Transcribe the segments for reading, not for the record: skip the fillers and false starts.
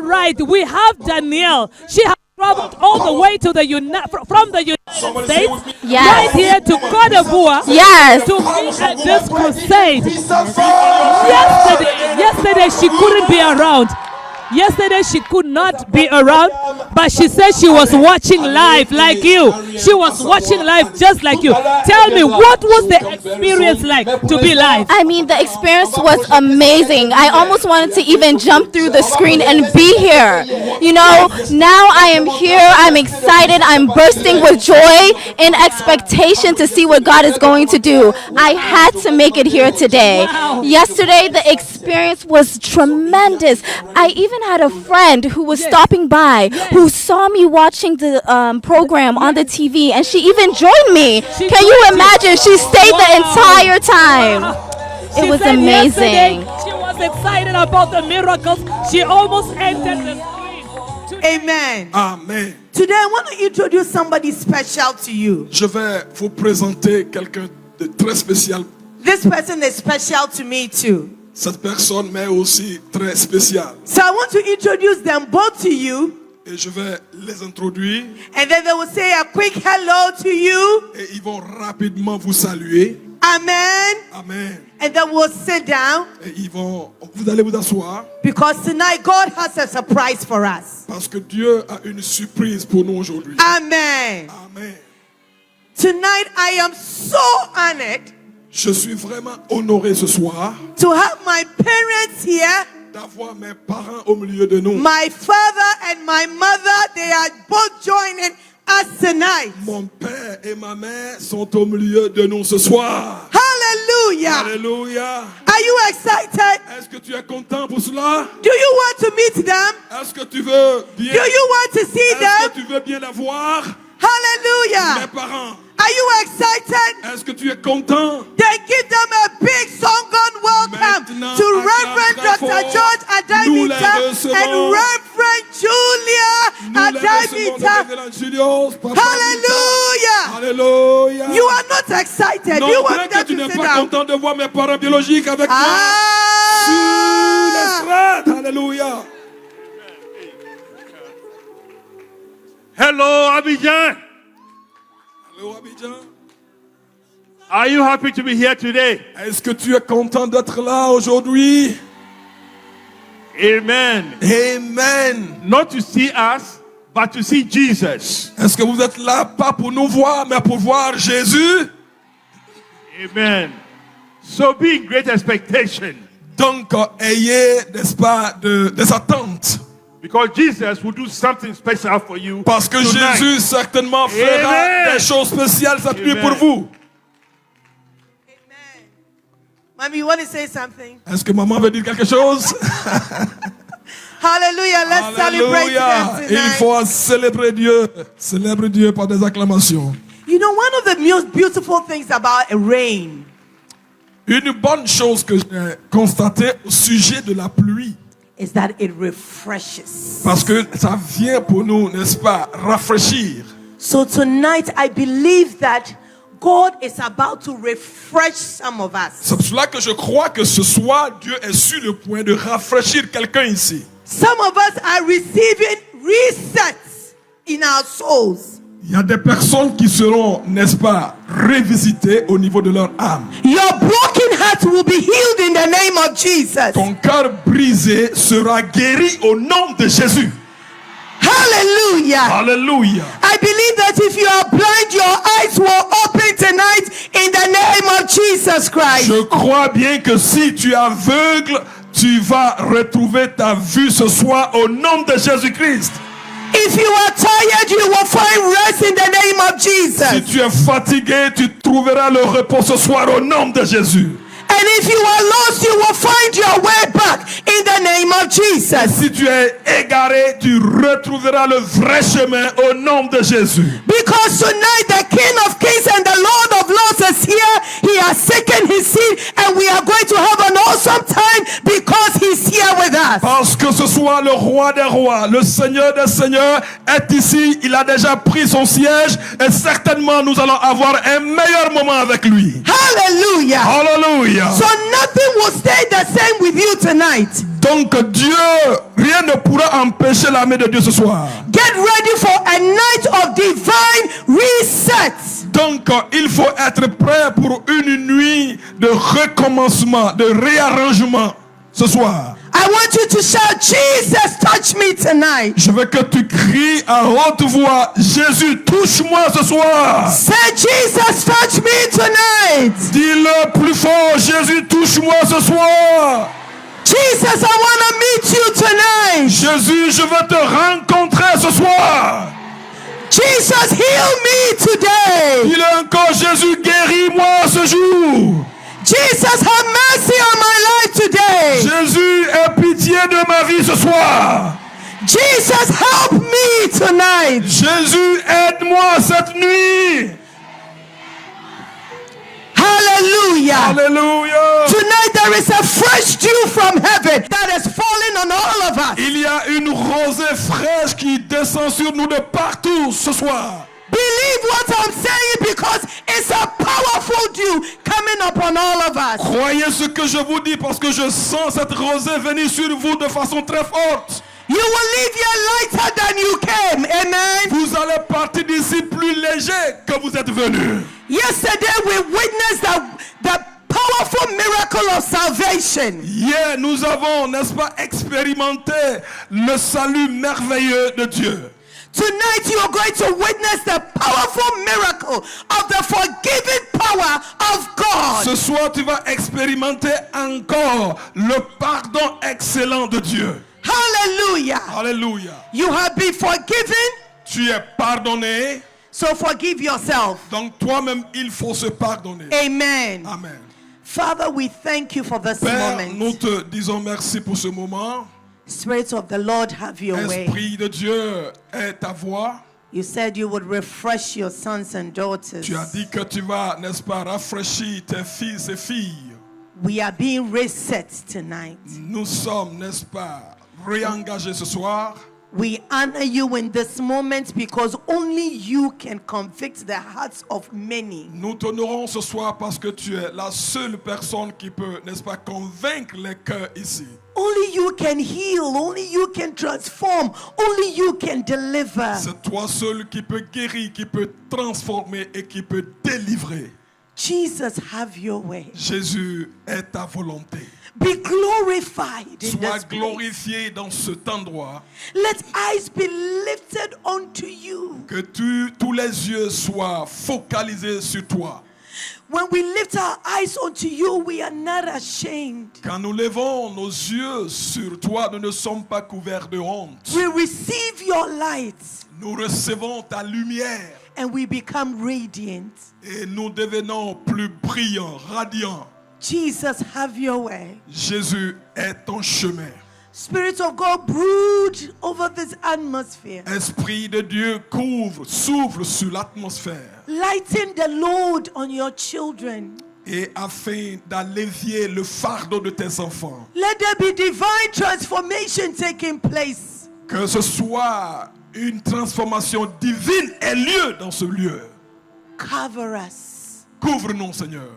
All right, we have Danielle. She has traveled all the way to from the United States, Yes. right here to Côte d'Ivoire, Yes. to be at this crusade. Yesterday she couldn't be around. Yesterday she could not be around, but she said she was watching live like you. She was watching live just like you. Tell me, what was the experience like to be live? I mean, the experience was amazing. I almost wanted to even jump through the screen and be here. You know, now I am here. I'm excited. I'm bursting with joy and expectation to see what God is going to do. I had to make it here today. Wow. Yesterday, the experience was tremendous. I even had a friend who was stopping by who saw me watching the program on the TV, and she even joined me. Can you imagine? She stayed the entire time. It was amazing. She was excited about the miracles. She almost entered the screen. Amen. Amen. Today I want to introduce somebody special to you. Je vais vous présenter quelqu'un de très spécial. This person is special to me too. Cette personne m'est aussi très spéciale. So I want to introduce them both to you. Et je vais les introduire. And then they will say a quick hello to you. Et ils vont rapidement vous saluer. Amen. Amen. And then we'll sit down. Et vous allez vous asseoir. Because tonight God has a surprise for us. Parce que Dieu a une surprise pour nous aujourd'hui. Amen. Amen. Tonight I am so honored Je suis vraiment honoré ce soir to have my parents here. d'avoir mes parents au milieu de nous. My father and my mother, they are both joining us tonight. Mon père et ma mère sont au milieu de nous ce soir. Hallelujah. Alléluia. Are you excited? Est-ce que tu es content pour cela? Do you want to meet them? Est-ce que tu veux bien? Do you want to see Est-ce them? que tu veux bien la voir? Mes Hallelujah. parents. Are you excited? Est-ce que tu es content? Then give them a big song on welcome Maintenant, to acclame Reverend très Dr. fort. George Nous les Adamita recevons. and Reverend Julia Nous les recevons de Adamita. Révérend Julius, Papa Hallelujah. Alléluia. You are not excited. Non, You bien want que them tu to n'es sit pas down. content de voir mes parents biologiques avec moi sur Ah. l'estrade. Alléluia. Hello, Abidjan. Allô, Abidjan. Are you happy to be here today? Est-ce que tu es content d'être là aujourd'hui? Amen. Amen. Not to see us, but to see Jesus. Est-ce que vous êtes là pas pour nous voir, mais pour voir Jésus? Amen. So be in great expectation, Donc, ayez, n'est-ce pas, des attentes. because Jesus will do something special for you. Parce que tonight. Jésus certainement fera Amen. des choses spéciales cette nuit Amen. pour vous. Amen. Mommy, you want to say something? Est-ce que maman veut dire quelque chose? Hallelujah. Let's celebrate Alléluia. them Il tonight. faut célébrer Dieu. Célèbre Dieu par des acclamations. You know, one of the most beautiful things about rain Une bonne chose que j'ai constatée au sujet de la pluie, is that it refreshes. parce que ça vient pour nous, n'est-ce pas, rafraîchir. So tonight, I believe that God is about to refresh some of us. C'est pour cela que je crois que ce soir, Dieu est sur le point de rafraîchir quelqu'un ici. Some of us are receiving resets in our souls. Il y a des personnes qui seront, n'est-ce pas, revisitées au niveau de leur âme. Your broken heart will be healed in the name of Jesus. Ton cœur brisé sera guéri au nom de Jésus. Hallelujah. Alléluia. I believe that if you are blind, your eyes will open tonight in the name of Jesus Christ. Je crois bien que si tu es aveugle, tu vas retrouver ta vue ce soir au nom de Jésus-Christ. If you are tired, you will find rest in the name of Si Jesus. tu es fatigué, tu trouveras le repos ce soir au nom de Jésus. And if you are lost, you will find your way back in the name of Jesus. Si tu es égaré, tu retrouveras le vrai chemin au nom de Jésus. Because tonight the King of Kings and the Lord of Lords is here. He has taken his seat and we are going to have an awesome time because he's here with us. Parce que ce soir, le roi des rois, le seigneur des seigneurs est ici. Il a déjà pris son siège et certainement nous allons avoir un meilleur moment avec lui. Hallelujah. Alléluia. So nothing will stay the same with you tonight. Donc Dieu, rien ne pourra empêcher la main de Dieu ce soir. Get ready for a night of divine reset. Donc, il faut être prêt pour une nuit de recommencement, de réarrangement ce soir. I want you to shout, Jesus, touch me tonight. Je veux que tu cries à haute voix, Jésus, touche-moi ce soir. Say, Jesus, touch me tonight. Dis-le plus fort, Jésus, touche-moi ce soir. Jesus, I want to meet you tonight. Jésus, je veux te rencontrer ce soir. Jesus, heal me today. Dis-le encore, Jésus, guéris-moi ce jour. Jesus, have mercy on my life today. Jésus, aie pitié de ma vie ce soir. Jesus, help me tonight. Jésus, aide-moi cette nuit. Hallelujah. Alléluia. Tonight there is a fresh dew from heaven that has fallen on all of us. Il y a une rosée fraîche qui descend sur nous de partout ce soir. Believe what I'm saying because it's a powerful dew coming upon all of us. Croyez ce que je vous dis parce que je sens cette rosée venir sur vous de façon très forte. You will leave here lighter than you came. Amen. Vous allez partir d'ici plus léger que vous êtes venus. Yesterday we witnessed the powerful miracle of salvation. Hier, nous avons, n'est-ce pas, expérimenté le salut merveilleux de Dieu. Tonight you are going to witness the powerful miracle of the forgiving power of God. Ce soir, tu vas expérimenter encore le pardon excellent de Dieu. Hallelujah. Alléluia. You have been forgiven, Tu es pardonné, so forgive yourself. donc toi-même, il faut se pardonner. Amen. Amen. Father, we thank you for this Père, nous moment. te disons merci pour ce moment. Spirit of the Lord, have your way. Esprit de Dieu est ta voix. You said you would refresh your sons and daughters. Tu as dit que tu vas, n'est-ce pas, rafraîchir tes fils et filles. We are being reset tonight. Nous sommes, n'est-ce pas, réengagés ce soir. We honor you in this moment because only you can convict the hearts of many. Nous t'honorons ce soir parce que tu es la seule personne qui peut, n'est-ce pas, convaincre les cœurs ici. Only you can heal, only you can transform, only you can deliver. C'est toi seul qui peux guérir, qui peut transformer et qui peut délivrer. Jesus, have your way. Jésus est ta volonté. Be glorified in Sois this place. glorifié dans cet endroit. Let eyes be lifted unto you. Que tous les yeux soient focalisés sur toi. When we lift our eyes unto you, we are not ashamed. Quand nous levons nos yeux sur toi, nous ne sommes pas couverts de honte. We receive your light Nous recevons ta lumière and we become radiant. et nous devenons plus brillants, radiants. Jesus, have your way. Jésus est ton chemin. Spirit of God, brood over this atmosphere. Esprit de Dieu s'ouvre sur l'atmosphère Lighten the load on your children. et afin d'allévier le fardeau de tes enfants. Let there be divine transformation taking place. Que ce soit une transformation divine ait lieu dans ce lieu. Cover us. Couvre-nous, Seigneur.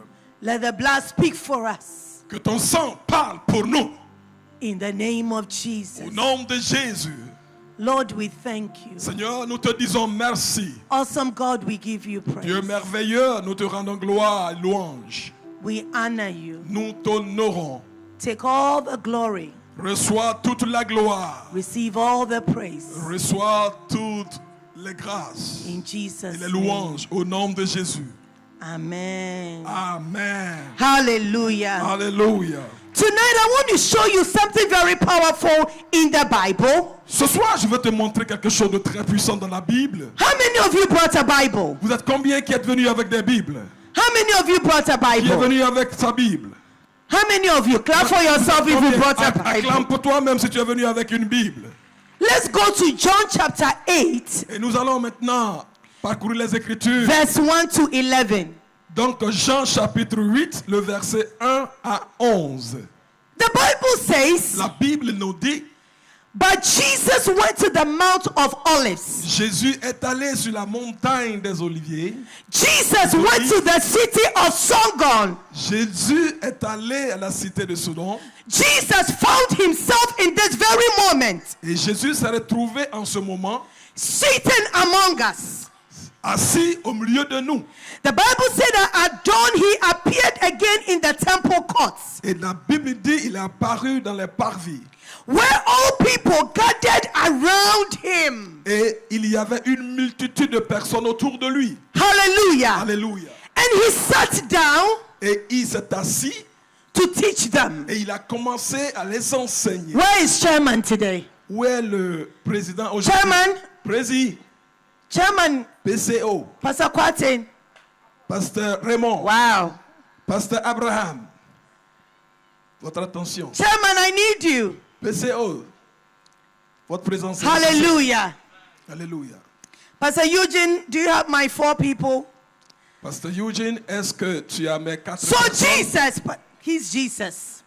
Let the blood speak for us. Que ton sang parle pour nous. In the name of Jesus. Au nom de Jésus. Lord, we thank you. Seigneur, nous te disons merci. Awesome God, we give you praise. Dieu merveilleux, nous te rendons gloire et louange. We honor you. Nous t'honorons. Take all the glory. Reçois toute la gloire. Receive all the praise. Reçois toutes les grâces In Jesus' et les name. louanges au nom de Jésus. Amen. Amen. Hallelujah. Alléluia. Tonight I want to show you something very powerful in the Bible. Ce soir, je vais te montrer quelque chose de très puissant dans la Bible. How many of you brought a Bible? Vous êtes combien qui êtes venus avec des Bibles? How many of you brought a Qui est Bible? venu avec sa Bible? How many of you? Clap for yourself if you brought a Bible. Acclame pour toi-même si tu es venu avec une Bible. Let's go to John chapter 8, Et nous allons maintenant parcourir les Écritures. verse 1 to 11. Donc Jean chapitre 8, le verset 1 à 11. The Bible says, La Bible nous dit, but Jesus went to the Mount of Olives. Jésus est allé sur la montagne des Oliviers. Jesus went to the city of Sodom. Jésus est allé à la cité de Sodome. Jesus found himself in this very moment Et Jésus s'est retrouvé en ce moment sitting among us. assis au milieu de nous. The Bible said that at dawn he appeared again in the temple courts, Et la Bible dit il est apparu dans les parvis. where all people gathered around him. Et il y avait une multitude de personnes autour de lui. Hallelujah. Alléluia. And he sat down Et il s'est assis to teach them. et il a commencé à les enseigner. Where is chairman today? Où est le président aujourd'hui? Chairman, chairman, PCO, Pastor Kwatin. Pasteur Raymond, Wow. Pasteur Abraham. Votre attention. Chairman, I need you. PCO, votre présence. est Hallelujah. nécessaire. Alléluia. Pastor Eugene, do you have my 4 people? Pasteur Eugene, est-ce que tu as mes 4 So personnes? Jesus, but he's Jesus.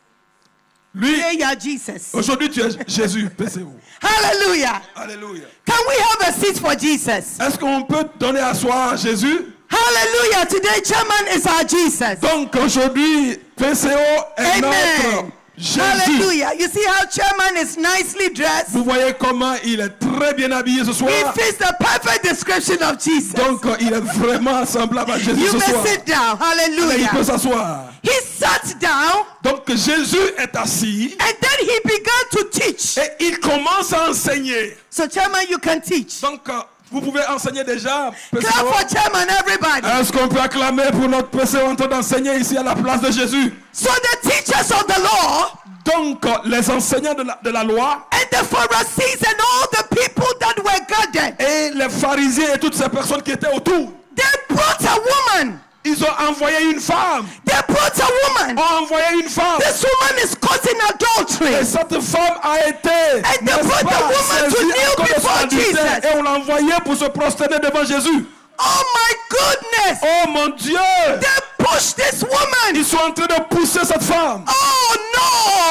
Lui, Yeah, you are Jesus. aujourd'hui tu es Jésus, PCO. Hallelujah. Alléluia. Can we have a seat for Jesus? Est-ce qu'on peut donner à soi à Jésus? Hallelujah. Today, chairman is our Jesus. Donc aujourd'hui, PCO est notre Amen. Jésus. Hallelujah. You see how chairman is nicely dressed? Vous voyez comment il est très bien habillé ce soir. He fits the perfect description of Jesus. Donc il est vraiment semblable à Jésus You ce soir. may sit down. Et il peut Hallelujah. s'asseoir. He sat down Donc Jésus est assis and then he began to teach. et il commence à enseigner. So, chairman, you can teach. Donc vous pouvez enseigner déjà. Clap PCO. for chairman, everybody. Est-ce qu'on peut acclamer pour notre PCO en train d'enseigner ici à la place de Jésus? So, the teachers of the law Donc les enseignants de la loi and the Pharisees and all the people that were gathered, et les pharisiens et toutes ces personnes qui étaient autour, they brought a woman. ils ont envoyé une femme. They brought a woman. Ont envoyé une femme. This woman is caught in adultery. Et cette femme a été And they n'est-ce brought the pas, woman to saisie kneel à cause de son before adultère. Jesus. Et on l'a envoyée pour se prosterner devant Jésus. Oh my goodness. Oh mon Dieu! They pushed this woman. Ils sont en train de pousser cette femme. Oh no.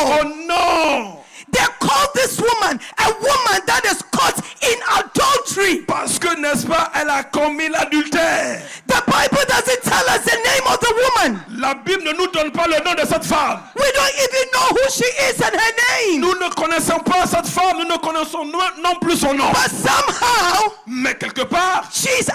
Oh non! They called this woman a woman that is caught in adultery. Parce que, n'est-ce pas, elle a commis l'adultère. The Bible doesn't tell us the name of the woman. La Bible ne nous donne pas le nom de cette femme. We don't even know who she is and her name. Nous ne connaissons pas cette femme, nous ne connaissons non plus son nom. But somehow, Mais quelque part, she's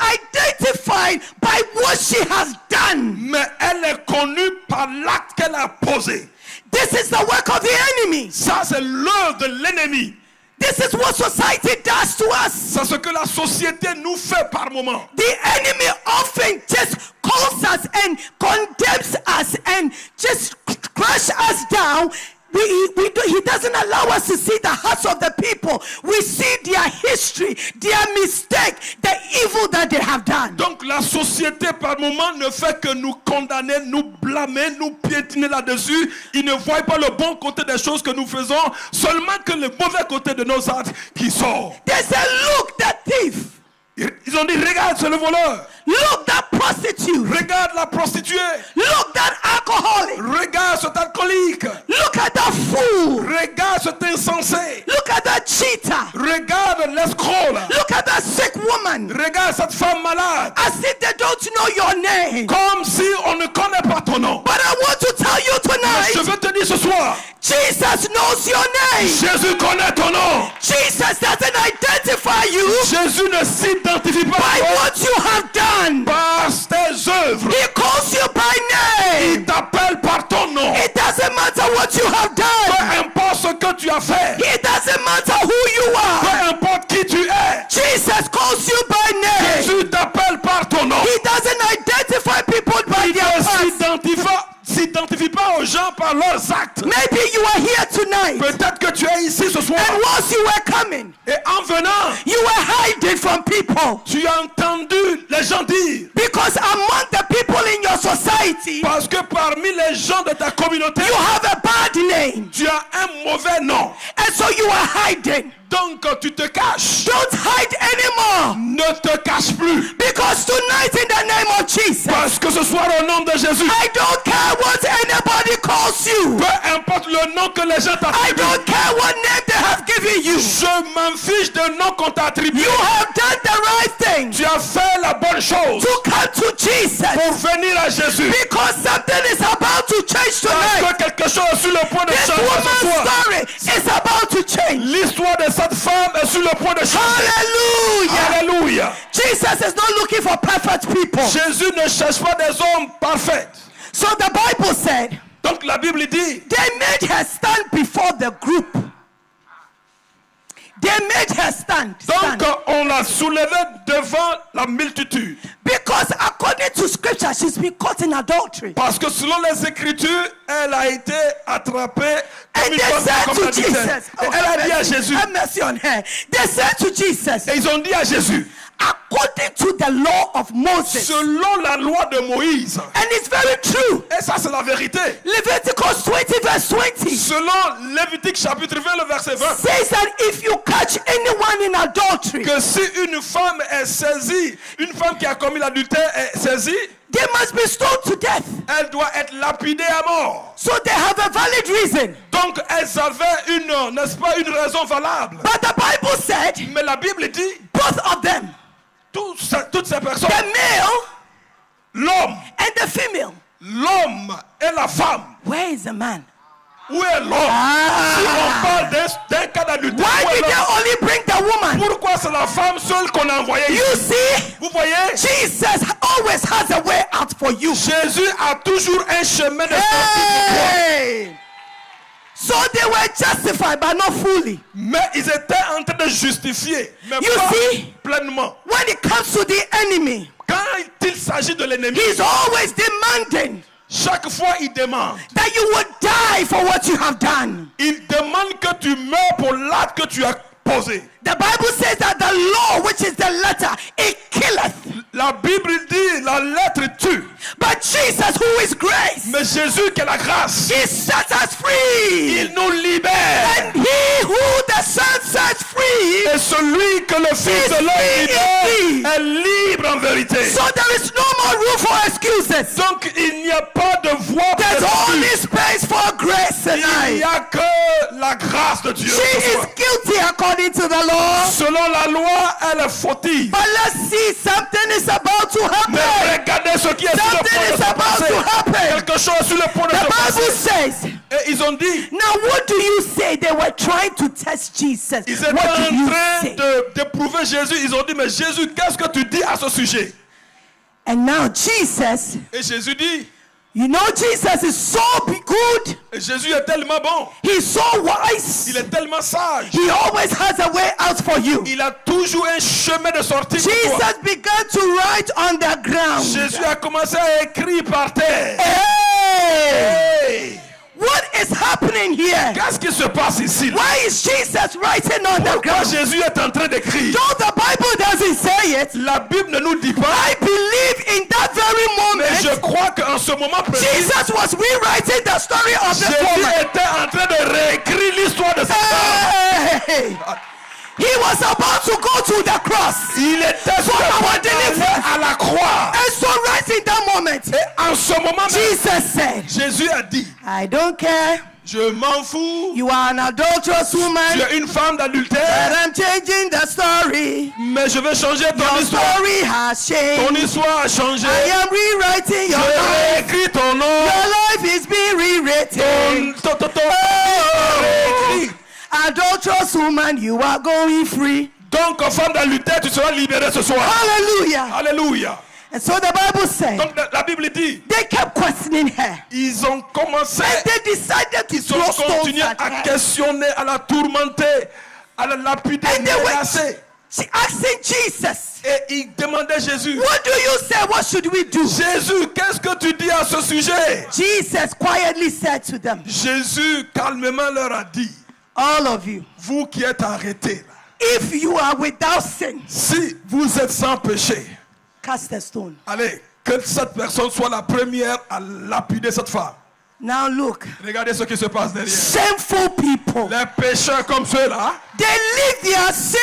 identified by what she has done. mais elle est connue par l'acte qu'elle a posé. This is the work of the enemy. Ça, c'est l'œuvre de l'ennemi. This is what society does to us. C'est ce que la société nous fait par moment. The enemy often just calls us and condemns us and just crush us down. He doesn't allow us to see the hearts of the people. We see their history, their mistake, the evil that they have done. Donc la société par moment ne fait que nous condamner, nous blâmer, nous piétiner là-dessus. Ils ne voient pas le bon côté des choses que nous faisons, seulement que le mauvais côté de nos actes qui sort. They say, look, that thief. Ils ont dit, regarde, c'est le voleur. Look, that prostitute. Regarde la prostituée. Look, that alcoholic. Regarde cet alcoolique. Look at that fool. Regarde cet insensé. Look at that cheater. Regarde l'escroc là. Look at that sick woman. Regarde cette femme malade. As if they don't know your name. Comme si on ne connaît pas ton nom. But I want to tell you Mais je tonight, veux te dire ce soir, Jesus knows your name. Jésus connaît ton nom. Jesus doesn't identify you Jésus ne s'identifie pas by à toi what you have done. par tes œuvres. He calls you by Il name. t'appelle par ton nom. It doesn't matter what you have Peu done. importe ce que tu as fait. It doesn't matter who you are. Peu importe qui tu es. Jesus calls you by name. Jésus t'appelle par ton nom. He doesn't identify people by Il their ne past. s'identifie pas aux gens par leurs actes. Maybe you are here tonight, Peut-être que tu es ici ce soir. and once you were coming, Et en venant, you were hiding from people. tu as entendu les gens dire. Because among the people in your society, Parce que parmi les gens de ta communauté, you have a bad name. tu as un mauvais nom. And so you are hiding. Donc tu te caches. Don't hide anymore. Ne te cache plus. Because tonight in the name of Jesus, Parce que ce soir au nom de Jésus, I don't care what anybody calls you. peu importe le nom que les gens I t'attribuent, don't care what name they have have given you. Je m'en fiche de nom qu'on t'a attribué. You have done the right thing Tu as fait la bonne chose to come to Jesus. pour venir à Jésus. Because something is about to change Parce tonight. que quelque chose est sur le point de This changer ce woman's soir. story is about to change. L'histoire de cette femme est sur le point de changer. Hallelujah. Alléluia. Jesus is not looking for perfect people. Jésus ne cherche pas des hommes parfaits. So the Bible said, Donc la Bible dit, they made her stand before the group. They made her stand. donc on l'a soulevée devant la multitude. Because according to scripture, she's been caught in adultery. Parce que selon les Écritures, elle a été attrapée And comme une they femme said comme to adultère. Jesus, Et elle a dit à Jésus, have mercy on her. They said to Jesus, et ils ont dit à Jésus, according to the law of Moses, selon la loi de Moïse, and it's very true. et ça c'est la vérité, Leviticus 20 verse 20 selon Lévitique chapitre 20, le verset 20, says that if you catch anyone in adultery, que si une femme est saisie, une femme qui a commis l'adultère est saisie, they must be stoned to death. elle doit être lapidée à mort. So they have a valid reason. Donc elles avaient une, n'est-ce pas, une raison valable. But the Bible said, Mais la Bible dit, both of them, toutes ces personnes, the male l'homme, and the female. l'homme et la femme, Where is the man? où est l'homme? Si on parle d'un cas d'adultère, Why où est did they l'homme? only bring the woman? Pourquoi c'est la femme seule qu'on a envoyée You ici? see, Vous voyez, Jesus always has a way out for you. Jésus a toujours un chemin de sortie pour toi. Hey! So they were justified, but not fully. Mais ils étaient en train de justifier, mais You pas see? pleinement. When it comes to the enemy, Quand il s'agit de l'ennemi, he's always demanding chaque fois il demande. that you would die for what you have done. Il demande que tu meurs pour l'acte que tu as posé. The Bible says that the law, which is the letter, it killeth. La Bible dit la lettre tue. But Jesus, who is grace, Mais Jésus qui est la grâce, he sets us free. il nous libère. And he who the Son sets free, Et celui que le Fils de l'homme libère est libre en vérité. so there is no more room for excuses. Donc il n'y a pas de voie pour There's only l'excuse. space for grace Il n'y tonight. a que la grâce de Dieu. She ce is soir. guilty according to the law. Selon la loi, elle est fautive. But let's see, something is about to Mais happen. regardez ce qui est sur le Something point de is se about passer. to happen. Quelque chose est sur le point de The se Bible passer. says, Et ils ont dit, now what do you say? They were trying to test Jesus. ils étaient What do en you train say? d'éprouver Jésus. Ils ont dit, mais Jésus, qu'est-ce que tu dis à ce sujet? And now Jesus, Et Jésus dit, you know Jesus is so good. et Jésus est tellement bon. He's so wise. Il est tellement sage. He always has a way out for you. Il a toujours un chemin de sortie pour toi. Jesus began to write on the ground. Jésus a commencé à écrire par terre. Hey! Hey! What is happening here? Qu'est-ce qui se passe ici? Why is Jesus writing on the Pourquoi ground? Jésus est en train d'écrire? No, the Bible doesn't say it. La Bible ne nous dit pas. I believe in that very Mais je moment, crois qu'en ce moment précis, Jesus was rewriting the story of this Jésus woman. était en train de réécrire l'histoire de cette femme. Hey! He was about to go to the cross. Il était sur le point d'aller à la croix. And so right in that moment, Et en ce moment même, Jesus said, Jésus a dit, I don't care. je m'en fous. You are an adulterous Tu woman. es une femme But d'adultère, I'm changing the story. mais je vais changer ton Your histoire. story has Ton changed. histoire a changé. I am rewriting Je your life. réécris ton nom. Your life is being rewritten. Ton Oh. réécrit. Adulterous woman, you are going free. Donc, femme d'adultère, tu seras libérée ce soir. Hallelujah. Alléluia. And so the Bible said, Donc, la Bible dit, they kept questioning her. ils ont commencé, And they decided to ils ont throw stones continué at à her. questionner, à la tourmenter, à la lapider, And they were menacer. asking Jesus, Et ils demandaient Jésus, what do you say? What should we do? Jésus, qu'est-ce que tu dis à ce sujet? Jesus quietly said to them, Jésus calmement leur a dit, all of you, vous qui êtes arrêtés, là, if you are without sin, si vous êtes sans péché, cast a stone. allez, que cette personne soit la première à lapider cette femme. Now look, Regardez ce qui se passe derrière. shameful people, Les pécheurs comme ceux-là, they leave their sin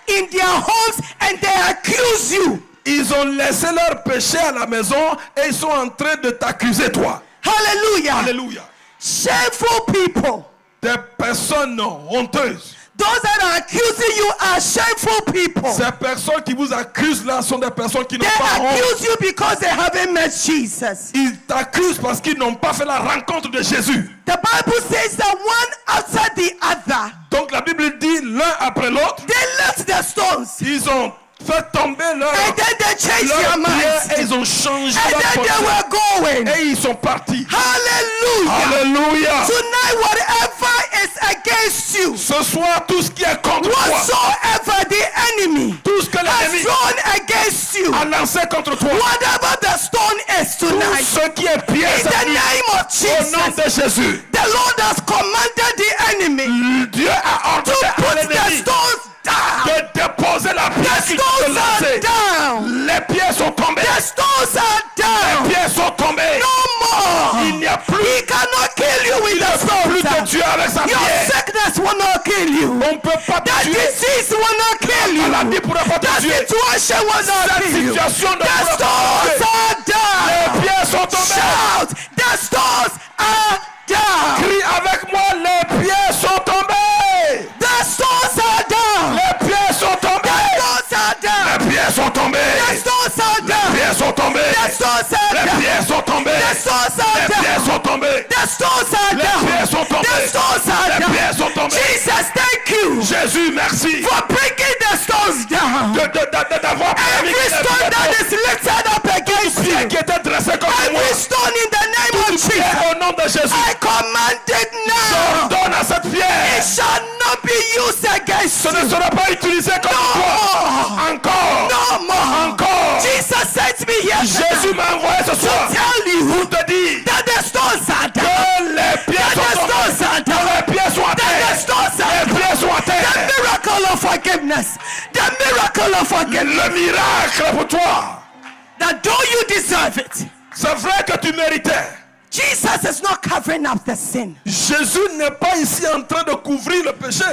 in their homes and they accuse you. ils ont laissé leur péché à la maison et ils sont en train de t'accuser toi. Hallelujah. Alléluia. Shameful people, Des personnes honteuses. Those that are accusing you are shameful people. Ces personnes qui vous accusent là sont des personnes qui n'ont They pas honte. accuse you because they haven't met Jesus. Ils t'accusent parce qu'ils n'ont pas fait la rencontre de Jésus. The Bible says that one after the other, Donc la Bible dit l'un après l'autre, they left the stones. ils ont fait tomber leur And then they changed their pierre minds. et ils ont changé And leur then they pensée. were going. Et ils sont partis. Hallelujah. Alléluia. Tonight, whatever is against you, Ce soir, tout ce qui est contre toi, whatsoever the enemy tout ce que has l'ennemi thrown against you, a lancé contre toi, whatever the stone is tout tonight, ce qui est pierre, in the name of au nom Jesus, de Jésus, the Lord has commanded the enemy Dieu a to ordonné à put the l'ennemi stones down. de déposer la The pierre qu'il te stones are lançait. down. Les pierres sont tombées. The stones are Les down. pierres sont tombées. No more. Il n'y a plus. He cannot kill you with Il the ne peut plus te stones. tuer avec sa Your pierre. sickness will not kill you. On ne peut pas te That tuer. disease will not kill you. Maladie ne pourra pas te That tuer. situation will not Cette kill you. situation ne The pourra pas stones te tuer. are down. Les pierres sont tombées. Shout, the stones are down. Crie avec moi, les pierres sont tombées. The stones are down. Les pierres sont tombées. The stones are down. Les pierres sont tombées. The stones are Les down. pierres sont tombées. The stones are Les down. pierres sont tombées. The stones are Les pierres down. sont tombées. The stones are Les down. pierres sont tombées. The stones are Les down. pierres sont tombées. Jesus, thank you Jésus, merci for breaking the stones down. d'avoir permis Every que stone that is lifted up against pierre you, qui était dressé contre moi, every stone in the name of Jesus, pierre au nom de Jésus, I command it now. donne à cette It pierre. shall not be used against Ce ne you. sera pas utilisé contre toi. Encore. No more. Encore. Jesus sent me here Jésus m'a envoyé ce to soir tell you pour te dire that the stones are down. que les pierres That the sont tombées. stones are down. Les pierres sont à That the terre. stones are Les down. pierres sont à The terre. miracle of forgiveness. The miracle of forgiveness. Le miracle pour toi. That though you deserve it, C'est vrai que tu méritais. Jesus is not covering up the sin. Jésus n'est pas ici en train de couvrir le péché.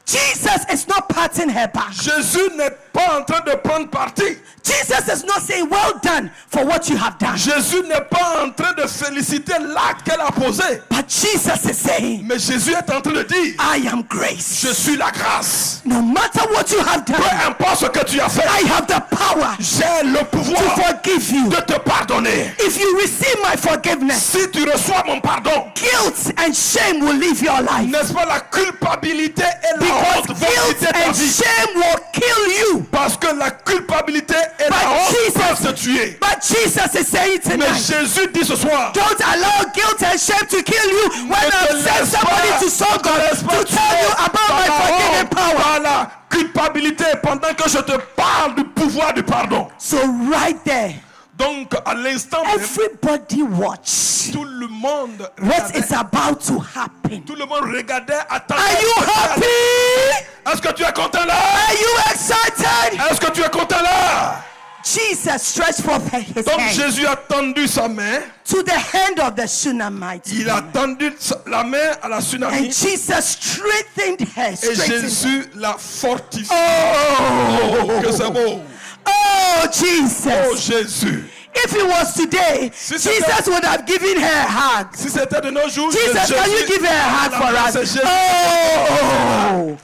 Jesus is not patting her back. Jésus n'est pas en train de prendre parti. Jesus is not saying, well done for what you have done. Jésus n'est pas en train de féliciter l'acte qu'elle a posé. But Jesus is saying, Mais Jésus est en train de dire, I am grace. je suis la grâce. No matter what you have Peu done, importe ce que tu as fait, I have the power j'ai le to pouvoir forgive you. de te pardonner. If you receive my forgiveness, Si tu reçois mon pardon, guilt and shame will leave your life. n'est-ce pas, la culpabilité et la Because honte vont guilt quitter ta and vie. shame will kill you. Parce que la culpabilité et la But honte Jesus- peuvent te tuer. But Jesus is saying Mais tonight, Jésus dit ce soir, don't allow guilt and shame to kill you when ne te I send laisse somebody pas- to saw ne te God laisse pas to tell you tuer about par my la forgiving honte, power. par la culpabilité pendant que je te parle du pouvoir du pardon. So right there, Donc à l'instant même, everybody watch tout le monde what regardait. is about to happen. Tout le monde regardait, attendait. Are you happy? Est-ce que tu es content là? Are you excited? Est-ce que tu es content là? Jesus stretched forth his Donc hand Jésus a tendu sa main. to the hand of the Shunammite. Il a tendu la main à la And tsunami. Jesus strengthened her. Et strengthened her. Jésus l'a fortifié. Oh, Que c'est beau. oh, Jesus. Oh Jésus. If it was today, Si c'était- Jesus would have given her a hug. Si c'était de nos jours, Jesus, can you give her a hug for C'est us? Jésus. Oh.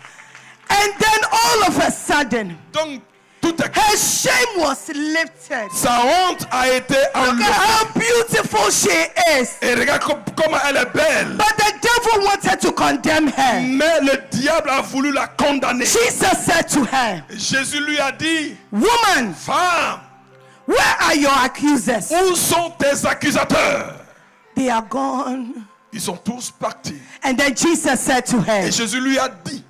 And then all of a sudden, Donc tout est her shame was lifted. sa honte a été Look at enlevée. how beautiful she is. Et regarde comment elle est belle. But the devil wanted to condemn her. Mais le diable a voulu la condamner. Jesus said to her, Jésus lui a dit, woman, femme, where are your accusers? où sont tes accusateurs? They are gone. Ils sont tous partis. And then Jesus said to her, Et Jésus lui a dit,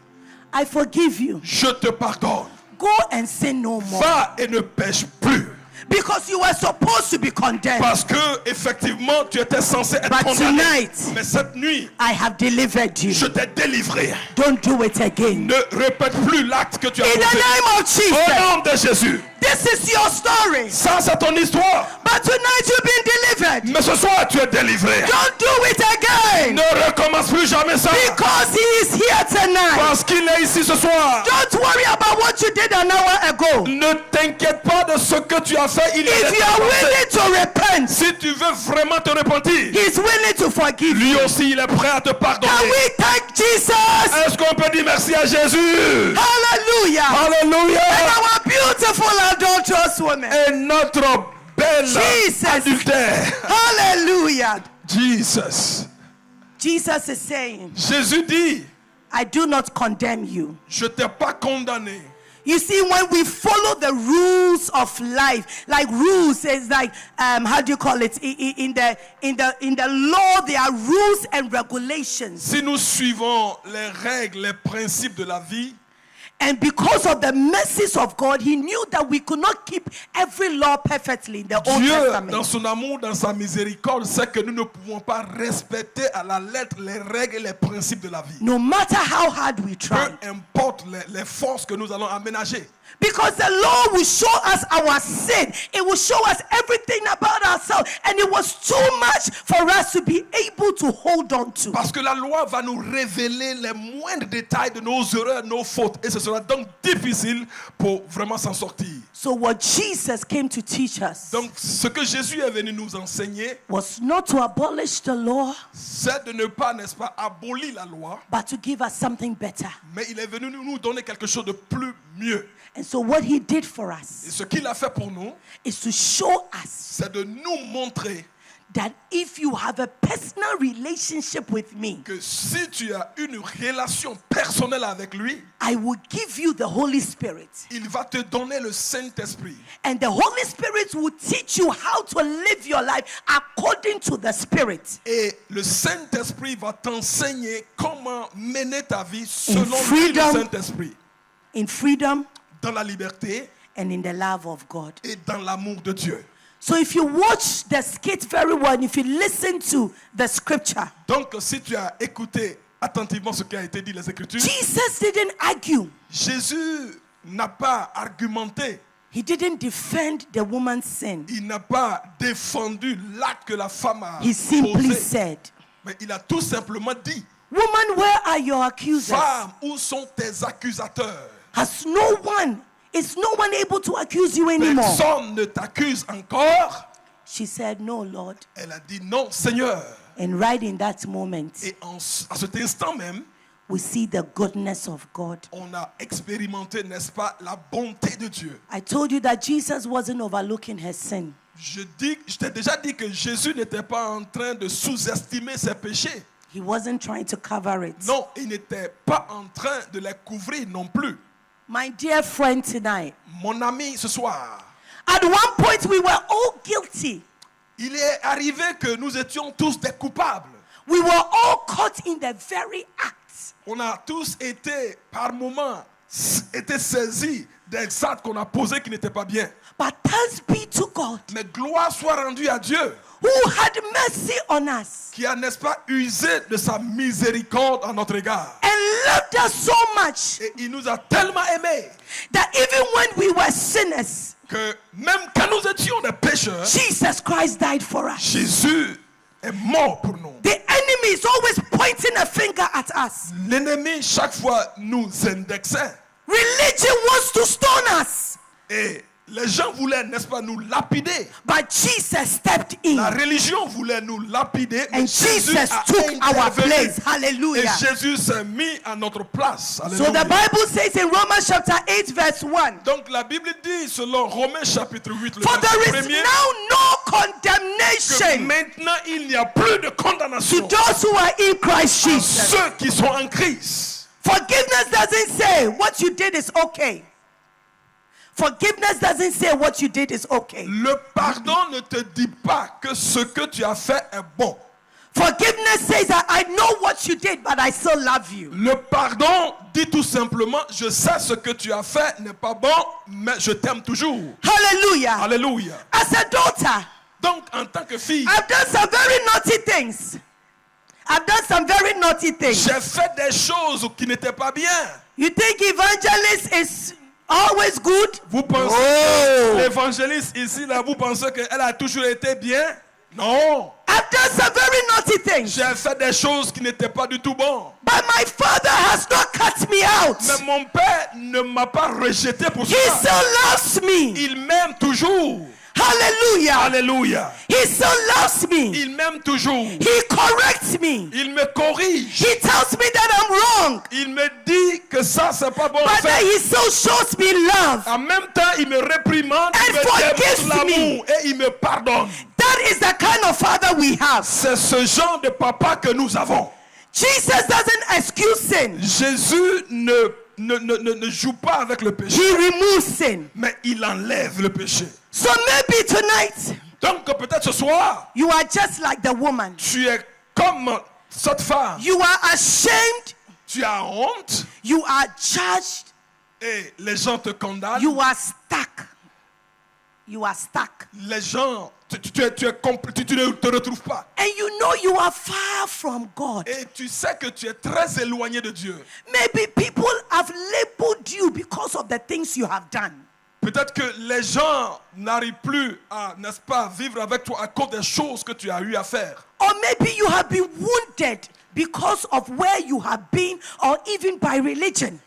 I forgive you. je te pardonne. Go and sin no more. Va et ne pêche plus. Because you were supposed to be condemned. Parce que effectivement tu étais censé être But condamné. tonight, Mais cette nuit, I have delivered you. je t'ai délivré. Don't do it again. Ne répète plus l'acte que tu as In the posé. name of Au Jesus, nom de Jésus. this is your story. Ça, c'est ton histoire. But tonight you've been delivered. Mais ce soir, tu es délivré. Don't do it again. Ne recommence plus jamais ça. Because he is here tonight. Parce qu'il est ici ce soir. Don't worry about what you did an hour ago. Ne t'inquiète pas de ce que tu as fait, il est If you are willing to repent, Si tu veux vraiment te repentir, He's willing to forgive lui you. aussi il est prêt à te Can pardonner. we thank Jesus? Est-ce qu'on peut dire merci à Jésus? Hallelujah. And Alléluia. our beautiful adulterous women. Et notre belle Jesus. adultère. Hallelujah. Jesus. Jesus is saying, Jésus dit, I do not condemn you. je t'ai pas condamné. You see, when we follow the rules of life, like rules is like how do you call it? In the law, there are rules and regulations. Si nous suivons les règles, les principes de la vie, And because of the mercies of God, He knew that we could not keep every law perfectly in the Old Dieu, Testament. dans son amour, dans sa miséricorde, sait que nous ne pouvons pas respecter à la lettre les règles et les principes de la vie. No matter how hard we try. Peu importe les forces que nous allons aménager. Because the law will show us our sin. It will show us everything about ourselves. And it was too much for us to be able to hold on to. Parce que la loi va nous révéler les moindres détails de nos erreurs, nos fautes. Et ce sera donc difficile pour vraiment s'en sortir. So what Jesus came to teach us Donc ce que Jésus est venu nous enseigner, was not to abolish the law, c'est de ne pas, n'est-ce pas, abolir la loi. but to give us something better. Mais il est venu nous donner quelque chose de plus mieux. And so what He did for Et us ce qu'il a fait pour nous, is to show us c'est de nous montrer that if you have a personal relationship with me, que si tu as une relation personnelle avec lui, I will give you the Holy Spirit. il va te donner le Saint-Esprit. And the Holy Spirit will teach you how to live your life according to the Spirit. Et le Saint-Esprit va t'enseigner comment mener ta vie selon lui, le freedom. Saint-Esprit. In freedom Dans la liberté and in the love of God. et dans l'amour de Dieu. So if you watch the skit very well, and if you listen to the scripture, Donc si tu as écouté attentivement ce qui a été dit les Écritures, Jesus didn't argue. Jésus n'a pas argumenté. He didn't defend the woman's sin. Il n'a pas défendu l'acte que la femme a He simply posé. said, Mais il a tout simplement dit, woman, where are your accusers? femme, où sont tes accusateurs? Is no one able to accuse you anymore? Personne ne t'accuse encore. She said, no, Lord. Elle a dit non, Seigneur. And right in that moment, Et à cet instant même, we see the goodness of God. on a expérimenté, n'est-ce pas, la bonté de Dieu. I told you that Jesus wasn't overlooking her sin. Je t'ai déjà dit que Jésus n'était pas en train de sous-estimer ses péchés. He wasn't trying to cover it. Non, il n'était pas en train de les couvrir non plus. My dear friend tonight, Mon ami, ce soir, at one point we were all guilty. il est arrivé que nous étions tous des coupables. We were all caught in the very act. On a tous été, par moments, saisis des actes qu'on a posés qui n'étaient pas bien. But thanks be to God, Mais gloire soit rendue à Dieu, who had mercy on us qui a, n'est-ce pas, usé de sa miséricorde à notre égard. and loved us so much Et il nous a tellement aimés that even when we were sinners, que même quand nous étions des pécheurs, Jesus Christ died for us. Jésus est mort pour nous. The enemy is always pointing a finger at us. L'ennemi, chaque fois, nous indexait. Religion wants to stone us, Et les gens voulaient, n'est-ce pas, nous lapider. but Jesus stepped in La religion voulait nous lapider. Mais and Jésus Jesus a took our intervenu. place. Et Hallelujah. Jésus s'est mis à notre place. So Alléluia. the Bible says in Romans chapter 8 verse 1, Donc la Bible dit, selon Romains chapitre 8, le for there verset is premier, now no que condemnation maintenant il n'y a plus de to condamnation those who are in Christ à Jesus. ceux qui sont en Christ. Forgiveness doesn't say what you did is okay. Forgiveness doesn't say what you did is okay. Le pardon ne te dit pas que ce que tu as fait est bon. Forgiveness says that I know what you did, but I still love you. Le pardon dit tout simplement, je sais ce que tu as fait n'est pas bon, mais je t'aime toujours. Hallelujah. Alléluia. As a daughter, Donc en tant que fille, I've done some very naughty things. I've done some very naughty things. j'ai fait des choses qui n'étaient pas bien. You think evangelist is always good? Vous pensez Oh. que l'évangéliste ici, là, vous pensez qu'elle a toujours été bien? Non. I've done some very naughty things. J'ai fait des choses qui n'étaient pas du tout bonnes. But my father has not cut me out. Mais mon père ne m'a pas rejeté pour He ça. still loves me. Il m'aime toujours. Hallelujah. Alléluia. He still loves me. Il m'aime toujours. He corrects me. Il me corrige. He tells me that I'm wrong. Il me dit que ça, c'est pas bon à But then faire. he still shows me love. En même temps, il me réprimande, il And me forgives démontre l'amour et il me pardonne. That is the kind of father we have. C'est ce genre de papa que nous avons. Jesus doesn't excuse sin. Jésus ne joue pas avec le péché, He removes sin. mais il enlève le péché. So maybe tonight Donc peut-être ce soir, you are just like the woman. tu es comme cette femme. You are ashamed. Tu as honte You are judged. et les gens te condamnent. You are stuck. You are stuck. Les gens, tu ne te retrouves pas. And you know you are far from God. Et tu sais que tu es très éloigné de Dieu. Maybe people have labeled you because of the things you have done. Peut-être que les gens n'arrivent plus à, n'est-ce pas, vivre avec toi à cause des choses que tu as eu à faire. Or maybe you have been wounded because of where you have been or even by religion.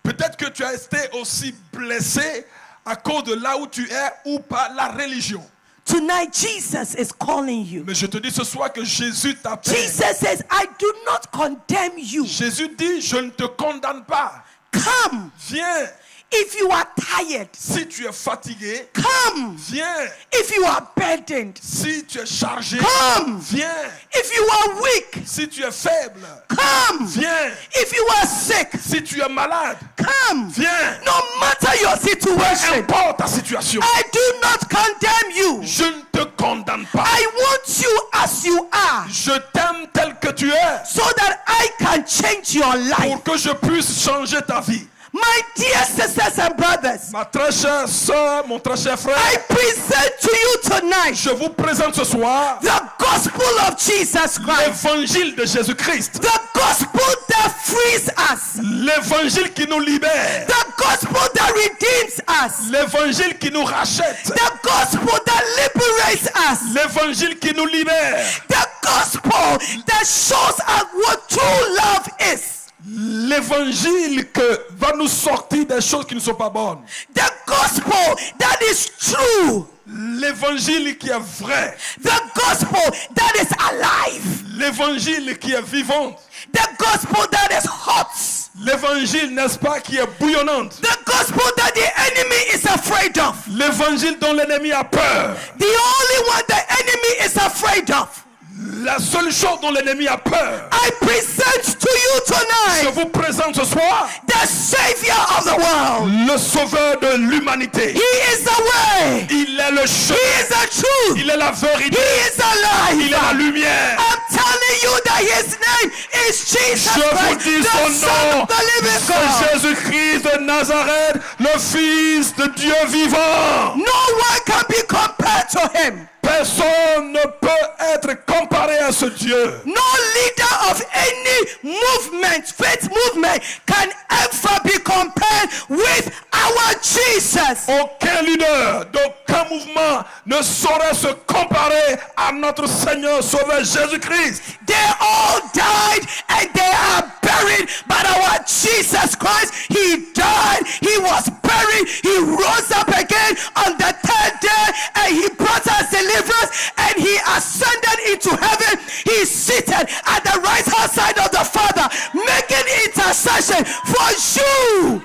Peut-être que tu as été aussi blessé à cause de là où tu es ou par la religion. Tonight, Jesus is calling you. Mais je te dis ce soir que Jésus t'appelle. Jesus says, I do not condemn you. Jésus dit, je ne te condamne pas. Come. Viens. If you are tired, Si tu es fatigué, come. viens. If you are burdened, Si tu es chargé, come. viens. If you are weak, Si tu es faible, come. viens. If you are sick, Si tu es malade, come. viens. No matter your situation, Importe ta situation. I do not condemn you. Je ne te condamne pas. I want you as you are Je t'aime tel que tu es so that I can change your life. pour que je puisse changer ta vie. My dear sisters and brothers, Ma très chère soeur, mon très cher frère, I present to you tonight je vous présente ce soir the gospel of Jesus Christ. l'évangile de Jésus-Christ. The gospel that frees us. L'évangile qui nous libère. The gospel that redeems us. L'évangile qui nous rachète. The gospel that liberates us. L'évangile qui nous libère. The gospel that shows us what true love is. L'évangile que va nous sortir des choses qui ne sont pas bonnes. The gospel that is true. L'évangile qui est vrai. The gospel that is alive. L'évangile qui est vivant. The gospel that is hot. L'évangile, n'est-ce pas, qui est bouillonnante. The gospel that the enemy is afraid of. L'évangile dont l'ennemi a peur. The only one the enemy is afraid of. La seule chose dont l'ennemi a peur. I present to you Je tonight vous présente ce soir the Savior of the world. le sauveur de l'humanité. He is the way. Il est le He chemin. is the truth. Il est la He vérité. is the life. Il est la lumière. I'm telling you that his name is Jesus Je vous Christ, dis the son Son nom. of the living God. C'est Jésus-Christ de Nazareth, le Fils de Dieu vivant. No one can be compared to him. Personne ne peut être comparé à ce Dieu. No leader of any movement, faith movement, can ever be compared with our Jesus. Aucun leader d'aucun mouvement ne saurait se comparer à notre Seigneur Sauveur Jésus-Christ. They all died and they are buried, but our Jesus Christ, he died, he was buried, he rose up again on the third day, and he brought us deliverance, and he ascended into heaven. He's seated at the right hand side of the Father, making intercession for you.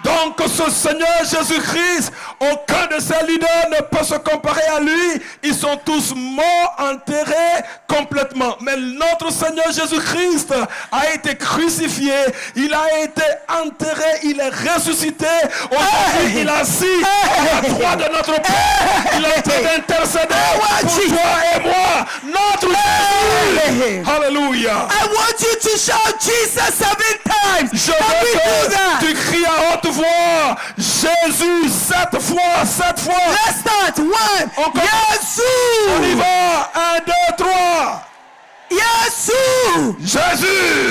Donc ce Seigneur Jésus-Christ, aucun de ses leaders ne peut se comparer à lui. Ils sont tous morts, enterrés complètement. Mais notre Seigneur Jésus-Christ a été crucifié, il a été enterré, il est ressuscité. Aujourd'hui, il est assis à la droite de notre Père. Il est en train d'intercéder pour toi et moi. Notre Jésus. Alléluia. I want you to shout Jesus 7 times. Je Can we do veux que that? tu cries à haute voix Jésus 7 fois, 7 fois. Let's start. 1. On y Yesu. va, 1, 2, 3. Yesu. Jésus,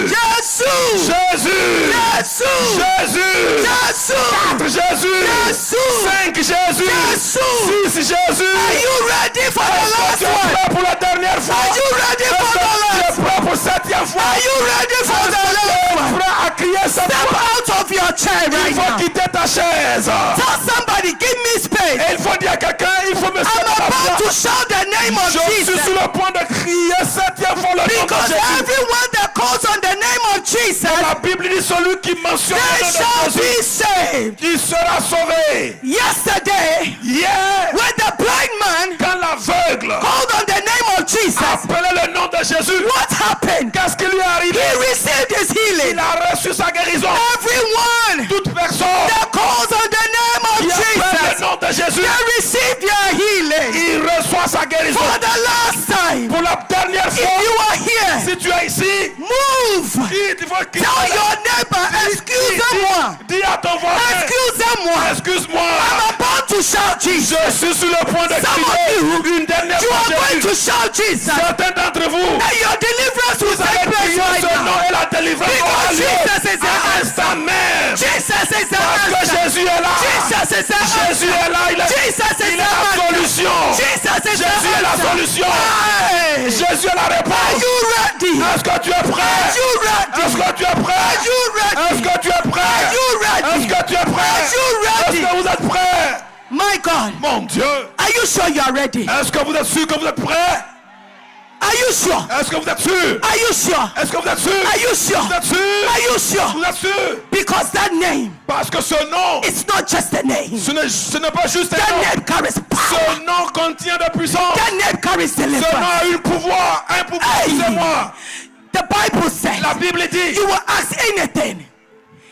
Yesu. Jésus, Yesu. Jésus, Yesu. 4 Jésus, Yesu. 5 Jésus, Yesu. 6 Jésus. Are you ready for the Est-ce que last tu es one? prêt pour la dernière? première fois? Are you ready for the Tu es last? prêt pour septième fois? Are you ready for the Tu last es one? prêt à crier cette Step fois? out of your chair Il right faut now. quitter ta chaise. Tell somebody, give me space. Et il faut dire à quelqu'un, il faut me I'm céder la about to place. shout the name of Je suis Jesus. sur le point de crier septième fois le nom de Because Jésus. everyone that calls on the name of Jesus, La Bible dit celui qui mentionne they le nom shall de Jésus, be saved. il sera sauvé. Yesterday, Hier, when the blind man quand l'aveugle called on the name of Jesus, appelait le nom de Jésus, what happened? qu'est-ce qui lui est arrivé? He received his healing. Il a reçu sa guérison. Everyone Toute personne that calls on the name of qui appelle le Jesus, nom de Jésus, they received their healing. il reçoit sa guérison. For the last time, Pour la dernière if fois, you are here, si tu es ici, move. il faut qu'il Tell your neighbor, excusez-moi. dis à ton voisin, Excusez-moi. excuse-moi, I'm about to shout Jesus. je suis sur le point de Some of crier you, une dernière you fois are going to Jésus. shout Jesus. And Certains d'entre vous, your deliverance will vous allez take place crier right ce nom now. et la délivrance Because aura lieu Jesus is the à answer. l'instant même. Jesus is the Parce que answer. Jésus est là. Jesus is the Jésus answer. est là. Il est, Jesus is il the est la answer. solution. Jesus is Jésus est the la answer. solution. Hey. Jésus est la Are réponse. you ready? Est-ce que tu es prêt? Are you ready? Est-ce que tu es prêt? Are you ready? Est-ce que tu es prêt? Are you ready? Est-ce que tu es prêt? Are you Est-ce ready? que vous êtes prêts? My God, Mon Dieu. are you sure you are ready? Est-ce que vous êtes sûr que vous êtes prêts? Are you sure? Est-ce que vous êtes sûr? Are you sure? Est-ce que vous êtes sûr? Are you sure? Vous êtes sûr? Are you sure? Vous êtes sûr? Because that name, Parce que ce nom, it's not just a name. ce n'est pas juste un That nom. name carries power. Ce nom contient de puissance. That name carries Ce nom deliverance. a un pouvoir. Hey. Excusez-moi. The Bible says, La Bible dit, you will ask anything.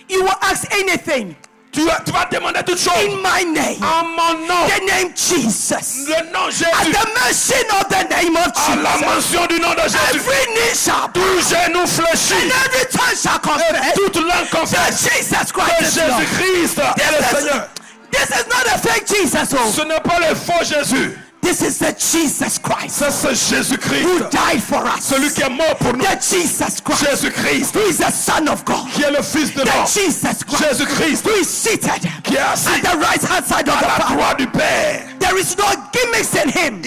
You will ask anything tu vas demander toutes choses in my name. en mon nom. The name Jesus. Le nom At Jésus. the mention of the name of À la Jesus, mention du nom de Jésus. every knee shall bow Tout genou and fléchit. every tongue shall confess Toute langue that confesse Jesus que Christ is Lord. Jésus-Christ est le Seigneur. This is not a fake Jesus. Oh. Ce n'est pas le faux Jésus. This is the Jesus Christ Ça, c'est who Jésus-Christ. died for us. Celui qui est mort pour nous. The Jesus Christ Jésus-Christ. who is the Son of God. Qui est le Fils de The Dieu. Jesus Christ Jésus-Christ. who is seated Qui est assis at the right hand side of à the la Father. droite du Père. There is no gimmicks in him.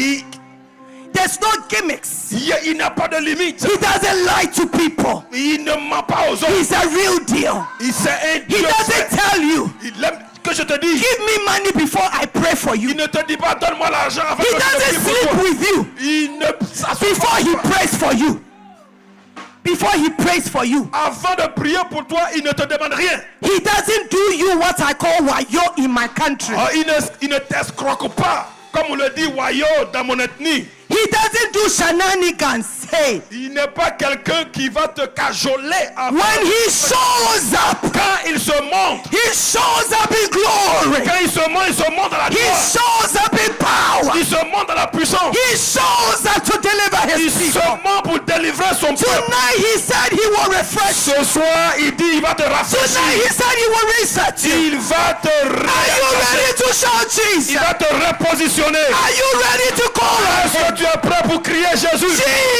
There's no gimmicks. Il n'a pas de limite. He doesn't lie to people. Il ne ment pas aux autres. He's a real deal. Il c'est un He Dieu doesn't vrai. tell you, Il aime que je te dis. give me money before I pray for you. Il ne te dit pas donne-moi l'argent avant He que je te doesn't prie pour sleep toi. with you Il ne s'assoit before pas he avec toi. prays for you. Before he prays for you. Avant de prier pour toi, il ne te demande rien. He doesn't do you what I call wayo in my country. Oh, il ne t'escroque pas, comme on le dit, wayo dans mon ethnie. He doesn't do shenanigans. Hey, Il n'est pas quelqu'un qui va te cajoler avant. when he shows up, Quand il se monte, he shows up in glory. quand il se monte dans la He gloire. shows up in power. Il se monte dans la puissance. He shows up to deliver Il his se people. monte pour délivrer son peuple. Tonight he said he will refresh you. Ce soir, il dit il va te Tonight rafraîchir. he said he will reset you. Il va te Are you ready to shout Il Jesus? va te repositionner. Are you ready to call Est-ce on que him? tu es prêt pour crier Jésus?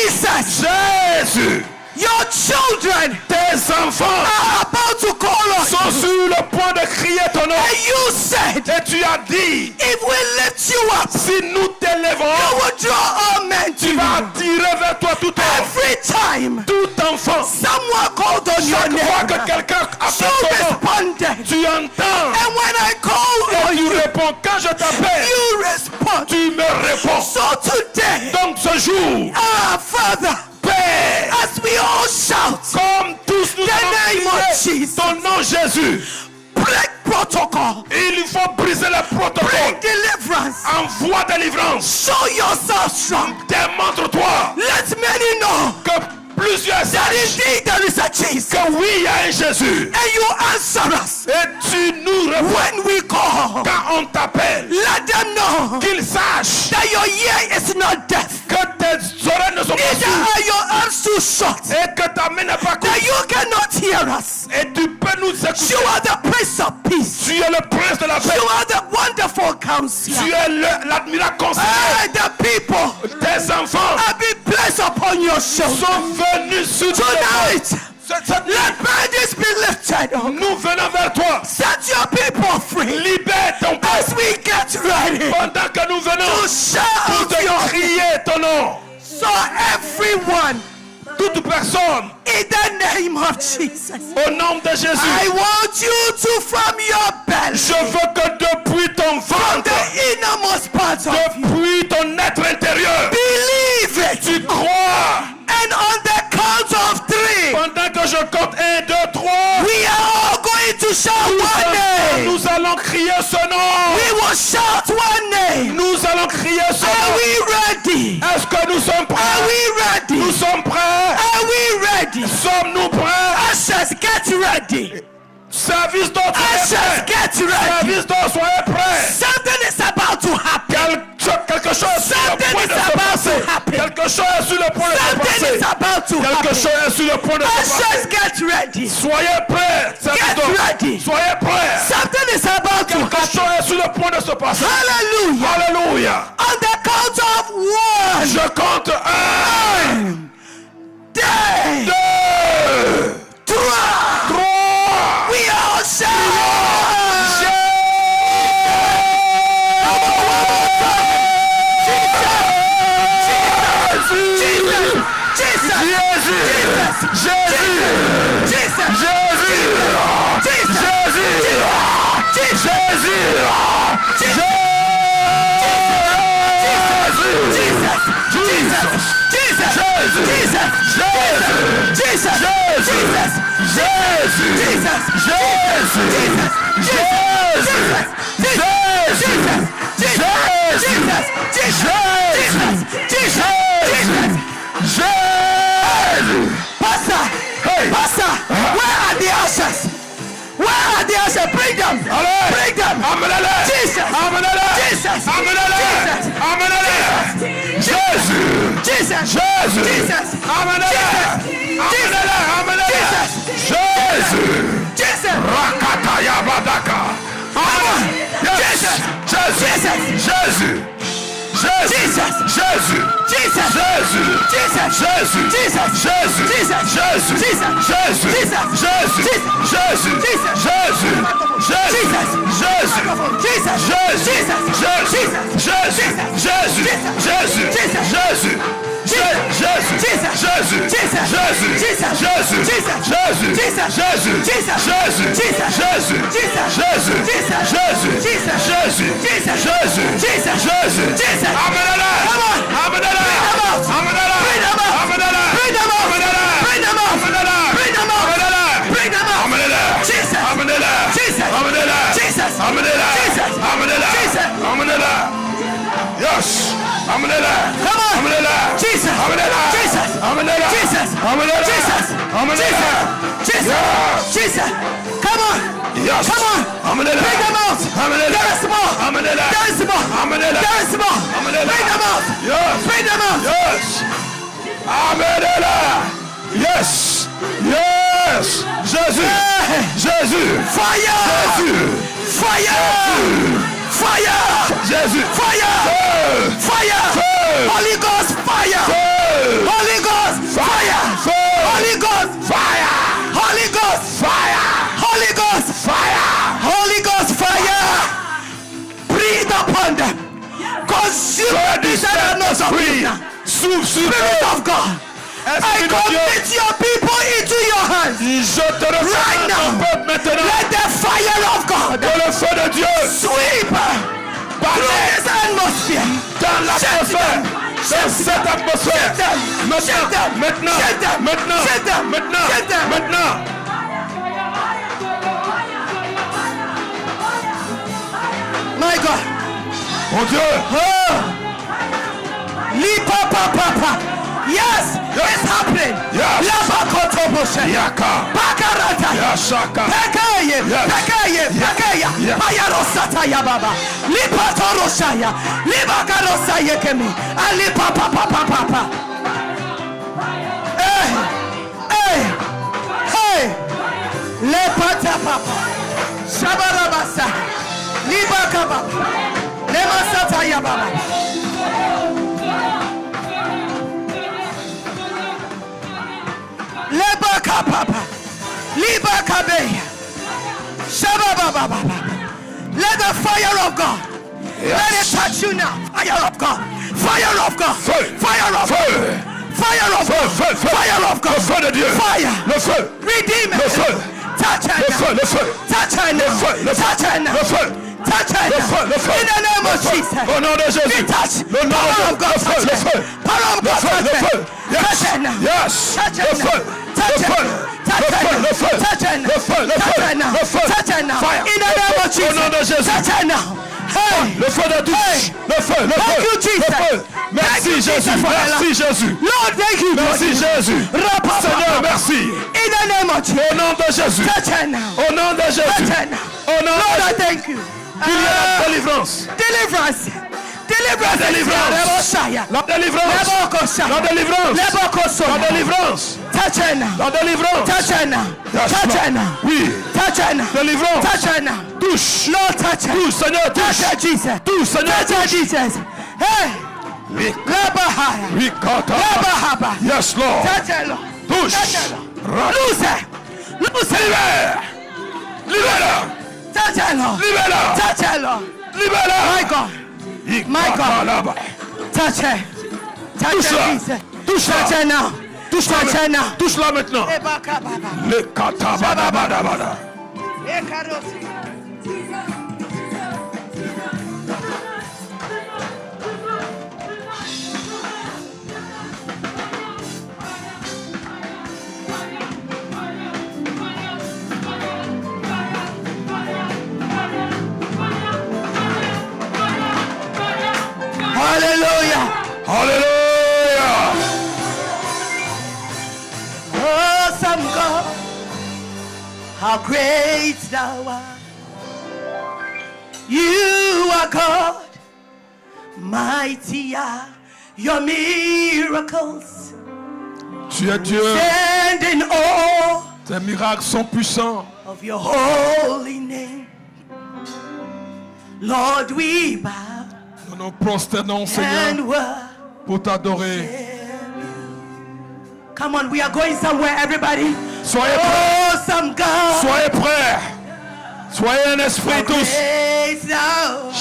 Jesus, Jésus, your children tes enfants are about to call on sont you. sur le point de crier ton nom. And you said, Et tu as dit, if we lift you up, si nous you t'élèverons, will draw all men to tu vas you. attirer vers toi tout homme, Every time tout enfant. someone called on your Chaque fois que name, quelqu'un you appelle ton nom, responded. tu entends And when I call et on tu you, réponds. Quand je t'appelle, you respond. tu me réponds. So today, Donc ce jour, Father, Père, as we all shout, comme tous nous The name of allons crier Jesus. ton nom Jésus, break protocol, il faut briser le protocole. break deliverance, Envoie délivrance. show yourself strong. Démontre-toi Let many know que plusieurs that sachent indeed there is a Jesus. que oui, il y a un Jésus. And you answer us Et tu nous réponds when we call. quand on t'appelle. Let them know Qu'ils sachent that your ear is not deaf, que tes oreilles ne sont pas neither sourdes are your arms too short, et que ta main n'est pas that courte. you cannot hear us. Et tu peux nous écouter. You are the Prince of Peace. Tu es le prince de la paix. You are the wonderful Tu counselor. es l'admirable conseiller. Hey, the people Tes enfants have been placed upon your shoulders. sont venus sur tes Tonight, Cette nuit, let burdens be lifted. nous venons vers toi. Set your people free Libère ton peuple. as we get ready Pendant que nous venons to pour shout te your crier ton nom. So everyone, toute personne, in the name of Jesus, au nom de Jésus, I want you to, from your belly, je veux que depuis ton from ventre, the innermost parts of you, depuis ton être intérieur, believe it. tu crois. And on the count of 3, Pendant que je compte 1, 2, 3, we are all going to shout one name. nous allons crier ce nom. We will shout one name. Nous allons crier ce Are nom. we ready? Est-ce que nous sommes Are prêts? we ready? Nous sommes prêts. Are we ready? Sommes-nous prêts? Ushers, get ready. Service d'or, soyez Ushers, prêts. get ready. Service d'or, soyez prêts. Something is about to happen. Quelque chose est sur le Something point is de se about passer. to happen. Quelque chose est sur le point de se Something passer. is about to Quelque happen. chose est sur le point de se Ushers, passer. get ready. Soyez prêts. Service Get d'or. ready. Soyez prêts. Something is about to Quelque happen. chose est sur le point de se passer. Hallelujah. Alléluia. On the count of 1, Je compte 1, 2, 2, 3. 3. We all shout. Pastor, where are the ushers? Where are the ushers? Bring them. Bring them. Jesus. Jesus. Jesus. Jesus. Jesus. Jesus. Rakataya Badaka. Jesus. Jesus. Jésus. Jesus. Jésus. Jesus. Jésus. Jesus. Jésus. Jesus. Jésus. Jesus. Jésus. Jesus. Jésus. Jesus. Jésus. Jesus. Jésus. Jesus. Jésus. Jésus. Jesus. Jésus. Jésus. Jésus. Jésus. Jésus. Jésus. Jésus. Jésus. Jésus. Jésus. Jésus. Jésus. Jésus. Jésus. Jésus. Yes. Amanela. Come on. Amanela. Jesus. Amanela. Jesus. Amanela. Jesus. Amanela. Jesus. Amanela. Jesus. Jesus. Come on. Yes. Come on. Amanela. Bring them out. Amanela. There is more. Amanela. There is more. Amanela. There is more. Amanela. Bring them out. Yes. Bring them out. Yes. Amanela. Yes. Yes. Jésus. Jésus. Fire. Jésus. Fire. Fire. Jésus. Fire. Feu. Fire. Feu. Holy Ghost fire. Feu. Holy Ghost fire. Feu. Holy Ghost Fire. Holy Ghost Fire. Holy Ghost Fire. Holy Ghost fire. Breathe upon them. Consume these enemies of Eden. Souffle sur Spirit eux. of God. I Esprit de Dieu. commit your people into your hands. Je te remets Right ton now. peuple maintenant. Let the fire of God Que le feu de Dieu sweep through this atmosphere. dans l'atmosphère. Dans cette atmosphère. Maintenant. My God. Mon Dieu. Oh. Lipa pa pa pa. Yes, it's happening. Yes. Labakotoboshe. Yaka. Bakarata. Yashaka. Pekaye. Yes. Pekaye. Pekaya. Yes. Payarosata ya baba. Lipa toroshaya. Libakarosaya kemi. Alipa pa pa pa pa pa. Hey. Hey. Hey. Lepata papa. Shabarabasa. Libakaba. Lemasata ya baba. Lebaka papa. Libaka beya. Shabababa. Let the fire of God. Let it touch you now. Fire of God. Fire of God. Feu. Fire of God. Feu. Fire of God. Feu. Fire of God. Le feu de Dieu. Fire. Le feu. Redeem Le it. feu. Touch her Le now. feu. Le feu. Touch her Le now. feu. Le Touch her feu. now. Le feu. Touch her Le now. feu. Le feu. In the name of Jesus. Au nom de Be Jésus. touched. Le nom Power of God. le feu. Touch Le her. feu. Power of Le God. feu. Touch Le her. feu. Touch her now. Yes. Touch Le her now. feu. Touch Le her. feu. Touch Le her feu. now. Le feu. Touch her now. Le feu. Le Touch feu. her now. Le feu. Touch her now. Fire. In the name of Jesus. Au nom de Jésus. Touch her now. Hey. Le feu de douche. Hey. Le feu. Le Thank feu. you, Jesus. Le feu. Merci Thank you, Jésus. Jesus, for her Merci Jésus. Lord, thank you. Merci Jésus. Seigneur, merci. In the name of Jesus. Au nom de Jésus. Touch her now. Au nom de Touch Jésus. her now. Au nom Lord, de I Jésus. thank you. Qu'il y ait la délivrance. Deliverance. Deliverance. La délivrance. La délivrance. La délivrance. La délivrance. Touch her now. La délivrance. Touch her now. Yes, Touch her Lord. now. Oui. Touch her now. Délivrance. Touch her now. Touche. Lord, touch her. Touche, Seigneur, Touch touche. her, Jesus. Touche, Seigneur, Touch her, touche. Jesus. Hey. Oui. Labahaya. Oui, kata. Labahaba. Yes, Lord. Touch her, Lord. Touche. Touch her, Lord. Ra- Loose her. Loose her. Libère. Libère-la. Touch her, Lord. Libère-la. Touch her, Lord. Libère-la. My God. My God. Là-bas. Touch her. Touch Touche-la. her, Jesus. Touche-la. Touch her now. Touche-la. Touch her now. Touche-la maintenant. Ebakababa. Le kata bada bada bada. Ekarosi. Hallelujah. Alléluia. Awesome God, how great thou art. You are God, mighty are your miracles. Tu es Dieu. Stand in awe Tes miracles sont puissants. of your holy name. Lord, we bow Nous nous prosternons, Seigneur, and worship. pour t'adorer. Come on, we are going somewhere, everybody. Soyez prêts. Awesome God. Soyez prêts. Soyez un esprit tous. Praise thou.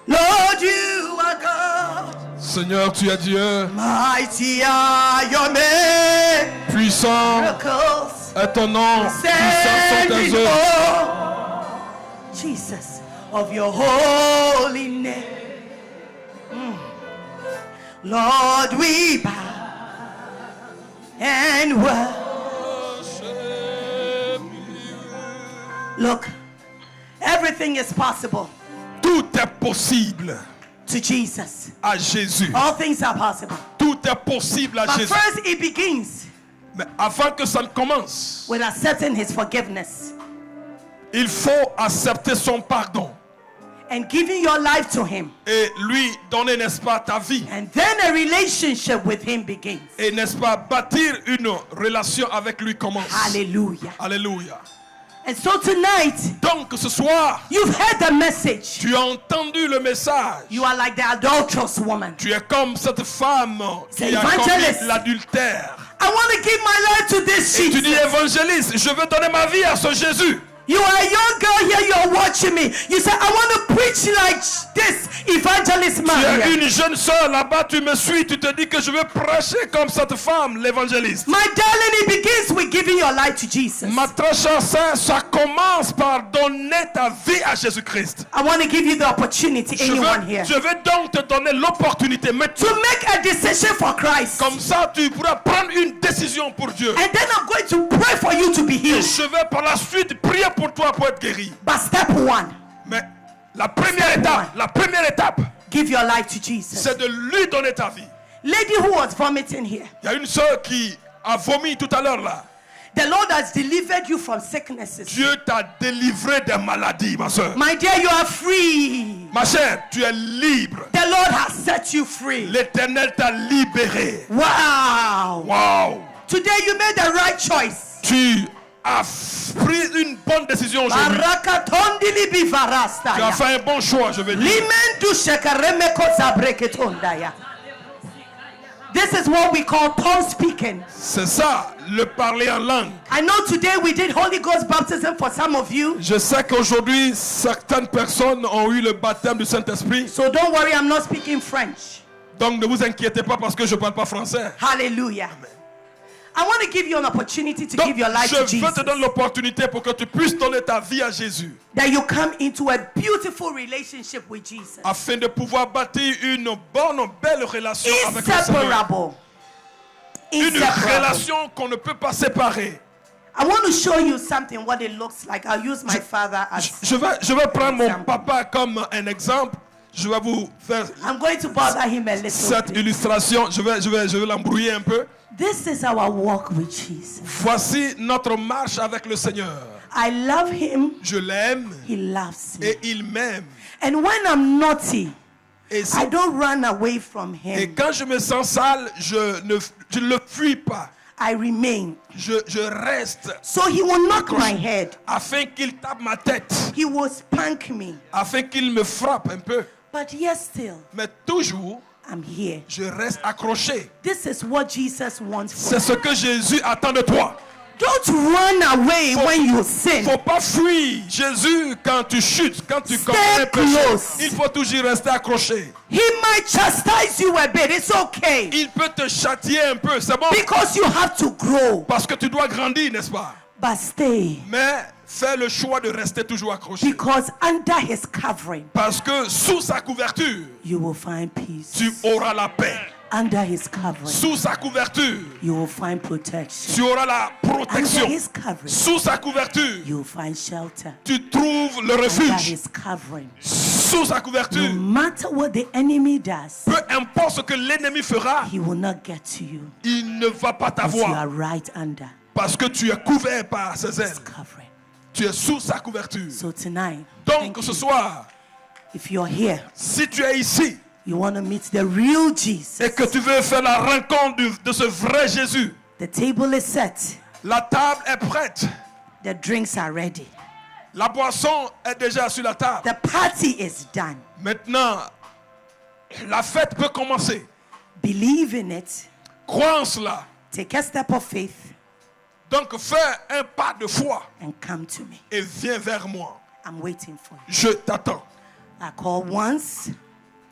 Lord, you are God. Seigneur, tu es Dieu. Mighty are your miracles. Puissant est ton nom. Puissant sont Stand tes in œuvres. awe, Jesus, of your holy name. Lord, we bow and worship. Look, everything is possible Tout est possible to Jesus. à Jésus. All things are possible. Tout est possible à But Jésus. first, it begins Mais avant que ça ne commence, with accepting his forgiveness il faut accepter son pardon and giving your life to him. et lui donner, n'est-ce pas, ta vie. And then a relationship with him begins. Et n'est-ce pas, bâtir une relation avec lui commence. Hallelujah. Alléluia. And so tonight, Donc ce soir, you've heard the message. tu as entendu le message. You are like the adulterous woman. Tu es comme cette femme C'est qui a évangéliste. commis l'adultère. I want to give my life to this Et tu dis, Jesus. évangéliste, je veux donner ma vie à ce Jésus. You are a young girl here, you're watching me. You say, I want to preach like this evangelist Tu man. es here. une jeune soeur là-bas, tu me suis, tu te dis que je veux prêcher comme cette femme, l'évangéliste. My darling, it begins with giving your life to Jesus. Ma très chère sœur, ça commence par donner ta vie à Jésus-Christ. I want to give you the opportunity, anyone here, Je vais donc te donner l'opportunité to maintenant. make a decision for Christ. Comme ça, tu pourras prendre une décision pour Dieu. And then I'm going to pray for you to be Et healed. je vais par la suite prier pour toi pour être guéri. But step one, Mais la première étape, give your life to Jesus. c'est de lui donner ta vie. Lady who was vomiting here, Il y a une sœur qui a vomi tout à l'heure là. the Lord has delivered you from sicknesses. Dieu t'a délivré des maladies, ma soeur. My dear, you are free. Ma chère, tu es libre. The Lord has set you free. L'Éternel t'a libéré. Wow. Wow. Today you made the right choice. Tu as pris une bonne décision aujourd'hui. Barakatondili Tu as bivarastaya. fait un bon choix, je vais dire. Limendu shekaremeko zabreketondaya. This is what we call tongue speaking. C'est ça, le parler en langue. I know today we did Holy Ghost baptism for some of you. Je sais qu'aujourd'hui, certaines personnes ont eu le baptême du Saint-Esprit. So don't worry, I'm not speaking French. Donc ne vous inquiétez pas parce que je ne parle pas français. Hallelujah. I want to give you an opportunity to Donc give your life to je veux Jesus. te donner l'opportunité pour que tu puisses donner ta vie à Jésus. That you come into a beautiful relationship with Jesus. Afin de pouvoir bâtir une bonne, belle relation avec le Seigneur. Inseparable. Une Inseparable. relation qu'on ne peut pas séparer. I want to show you something, what it looks like. I'll use my father as... Je vais prendre mon example. papa comme un exemple. Je vais vous faire I'm going to bother him a little cette bit. illustration. Je vais l'embrouiller un peu. This is our walk with Jesus. Voici notre marche avec le Seigneur. I love him. Je l'aime He loves me. et il m'aime. And when I'm naughty, Et, I don't run away from et him. quand je me sens sale, je ne le fuis pas. I remain. Je reste So he will knock my head. afin qu'il tape ma tête, He will spank me. afin qu'il me frappe un peu. But yet still, Mais toujours, I'm here. je reste accroché. This is what Jesus wants for C'est ce que Jésus attend de toi. Don't run away when you sin. Faut pas fuir Jésus quand tu chutes, quand tu commets un péché. close. Il faut toujours rester accroché. He might chastise you a bit. It's okay. Il peut te châtier un peu, c'est bon. Because you have to grow. Parce que tu dois grandir, n'est-ce pas? But stay. Mais fais le choix de rester toujours accroché. Because under his covering, Parce que sous sa couverture, you will find peace. tu auras la paix. Under his covering, Sous sa couverture, you will find protection. tu auras la protection. Under his covering, Sous sa couverture, you will find shelter. tu trouves le Under refuge. his covering, Sous sa no couverture, matter what the enemy does, peu importe ce que l'ennemi fera, he will not get to you. il ne va pas Because you are t'avoir. right under Parce que tu es couvert par ses his ailes. covering. Tu es sous sa couverture. So tonight, Donc ce soir, if you're here, si tu es ici you want to meet the real Jesus. et que tu veux faire la rencontre de ce vrai Jésus, The table is set. la table est prête. The drinks are ready. La boisson est déjà sur la table. The party is done. Maintenant, la fête peut commencer. Believe in it. Crois en cela. Take a step of faith Donc fais un pas de foi and come to me. et viens vers moi. I'm waiting for you. Je t'attends. I call once.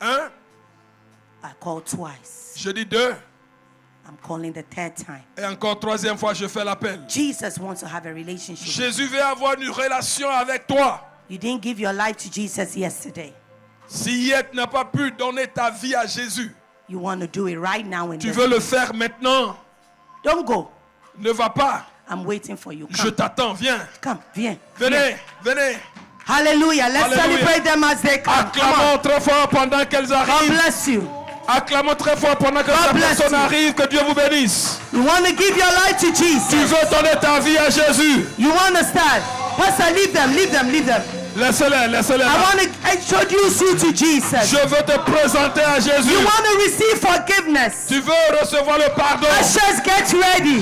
Un, I call twice. je dis deux. I'm calling the third time. Et encore troisième fois, je fais l'appel. Jesus wants to have a relationship. Jésus veut avoir une relation avec toi. You didn't give your life to Jesus yesterday. Si hier tu n'as pas pu donner ta vie à Jésus, You want to do it right now in tu this. veux le faire maintenant, Don't go. ne va pas. I'm waiting for you. Je Come. t'attends, viens. Come. Viens. Venez, venez. Hallelujah. Let's Hallelujah. celebrate them as they come. Come Acclamons on. très fort pendant qu'elles God arrivent. bless you. Acclamons très fort pendant que God cette bless personne you. arrive. Que Dieu vous bénisse. You want to give your life to Tu Jesus. veux donner ta vie à Jésus. You understand? Pastor, leave them, leave them, leave them. Laissez-les, laissez-les. I là. want to introduce you to Jesus. Je veux te présenter à Jésus. You want to receive forgiveness. Tu veux recevoir le pardon. Ushers, get ready.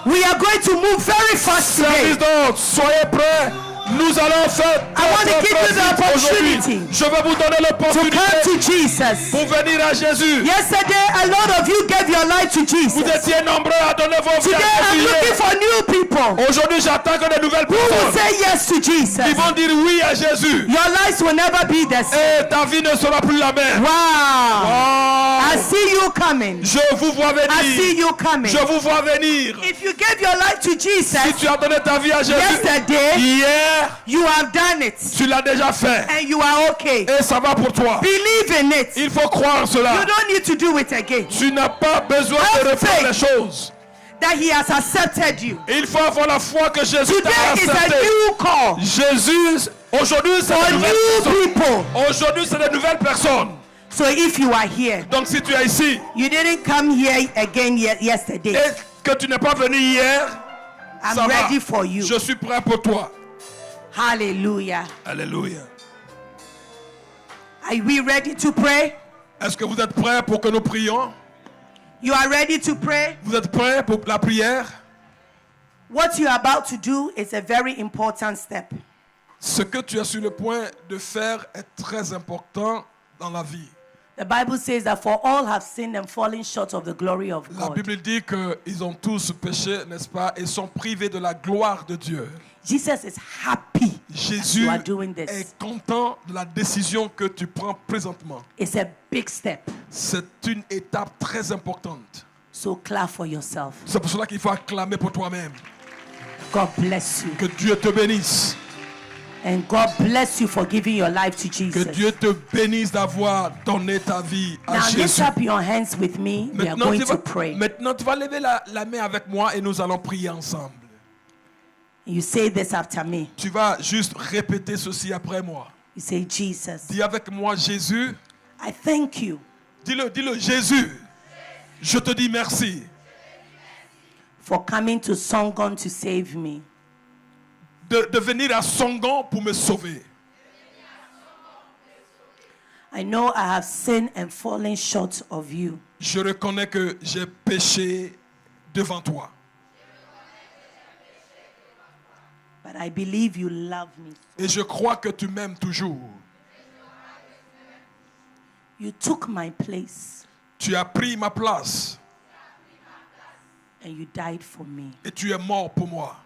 We are going to move very fast Service today. d'ordre, soyez prêts. Nous allons faire I want to notre give you the principe aujourd'hui. opportunity Je vais vous donner To l'opportunité come to Jesus. pour venir à Jésus. Yesterday, a lot of you gave your life to Jesus. Vous étiez nombreux à donner vos vies Today, à I'm Jésus. looking for new people Aujourd'hui, j'attends que de nouvelles who will personnes say yes to Jesus. qui vont dire oui à Jésus. Your lives will never be the same. Et ta vie ne sera plus la même. Wow. I Oh, see you coming. je vous vois I see venir. you coming. Je vous vois venir. If you gave your life to Jesus Si tu as donné ta vie à Jésus yesterday, hier, you have done it. tu l'as déjà fait. And you are okay. Et ça va pour toi. Believe in it. Il faut croire en cela. You don't need to do it again. Tu n'as pas besoin de Have refaire les faith. choses. That he has accepted you. Il faut avoir la foi que Jésus t'a Today is a accepté. new call Jésus, aujourd'hui, c'est for de nouvelles new personnes. people. Aujourd'hui, c'est de nouvelles personnes. So if you are here, Donc, si tu es ici you didn't come here again yesterday. et que tu n'es pas venu hier, I'm ça va. ready for you. Je suis prêt pour toi. Hallelujah. Alléluia. Are we ready to pray? Est-ce que vous êtes prêts pour que nous prions? You are ready to pray? Vous êtes prêts pour la prière? What you are about to do is a very important step. Ce que tu es sur le point de faire est très important dans la vie. The Bible says that for all have sinned and fallen short of the glory of La God. Bible dit qu'ils ont tous péché, n'est-ce pas, et sont privés de la gloire de Dieu. Jesus is happy that Jésus you are doing this. est content de la décision que tu prends présentement. It's a big step. C'est une étape très importante. So clap for yourself. C'est pour cela qu'il faut acclamer pour toi-même. God bless you. Que Dieu te bénisse. And God bless you for giving your life to Que Jesus. Dieu te bénisse d'avoir donné ta vie à Now lift Jésus. up your hands with me. We are going to pray. Maintenant, tu vas lever la main avec moi et nous allons prier ensemble. You say this after me. Tu vas juste répéter ceci après moi. You say, Jesus, Dis avec moi, Jésus. I thank you Dis-le, Jésus. Je te dis merci for coming to Songon to save me. de venir à Songon pour me sauver. I know I have sinned and fallen short of you. Je reconnais que j'ai péché devant toi. But I believe you love me. Et je crois que tu m'aimes toujours. You took my place Tu as pris ma place and you died for me. et tu es mort pour moi.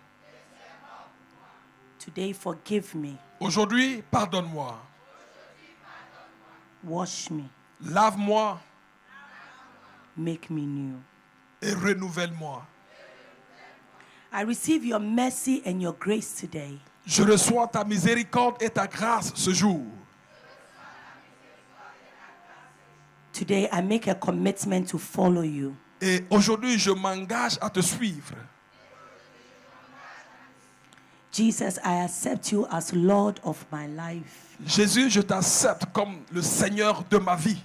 Today, forgive me. Aujourd'hui, pardonne-moi. Wash me. Lave-moi Make me new. et renouvelle-moi. I receive your mercy and your grace today. Je reçois ta miséricorde et ta grâce ce jour. Today, I make a commitment to follow you. Et aujourd'hui, je m'engage à te suivre. Jesus, I accept you as Lord of my life. Jésus, je t'accepte comme le Seigneur de ma vie.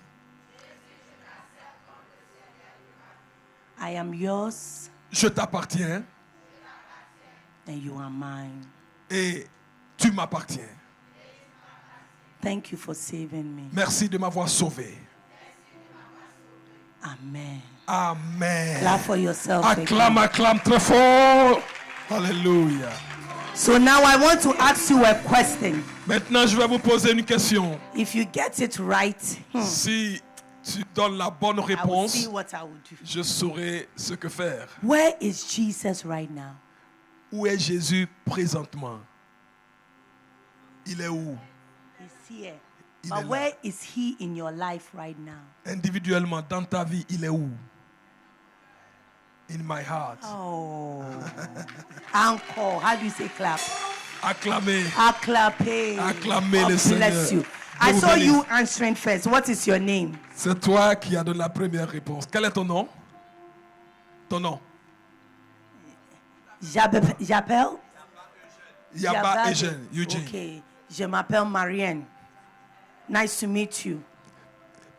I am yours Je t'appartiens and you are mine. et tu m'appartiens. Thank you for saving me. Merci de m'avoir sauvé. Amen. Amen. Clap for yourself. Acclame, acclame très fort. Alléluia. So now I want to ask you a question. Maintenant, je vais vous poser une question. If you get it right, Si tu donnes la bonne I will réponse, see what I will do. je saurai ce que faire. Where is Jesus right now? Où est Jésus présentement? Il est où? He's here. Il est But là. where is he in your life right now? Individuellement, dans ta vie, il est où? In my heart. Oh. Encore. How do you say clap? Acclamez. Acclamez. Acclamez God le Seigneur. bless you. Dieu I vous saw bénisse. you answering first. What is your name? C'est toi qui as donné la première réponse. Quel est ton nom? Ton nom? J'appelle Yaba Eugène. Eugene. Okay. Je m'appelle Marianne. Nice to meet you.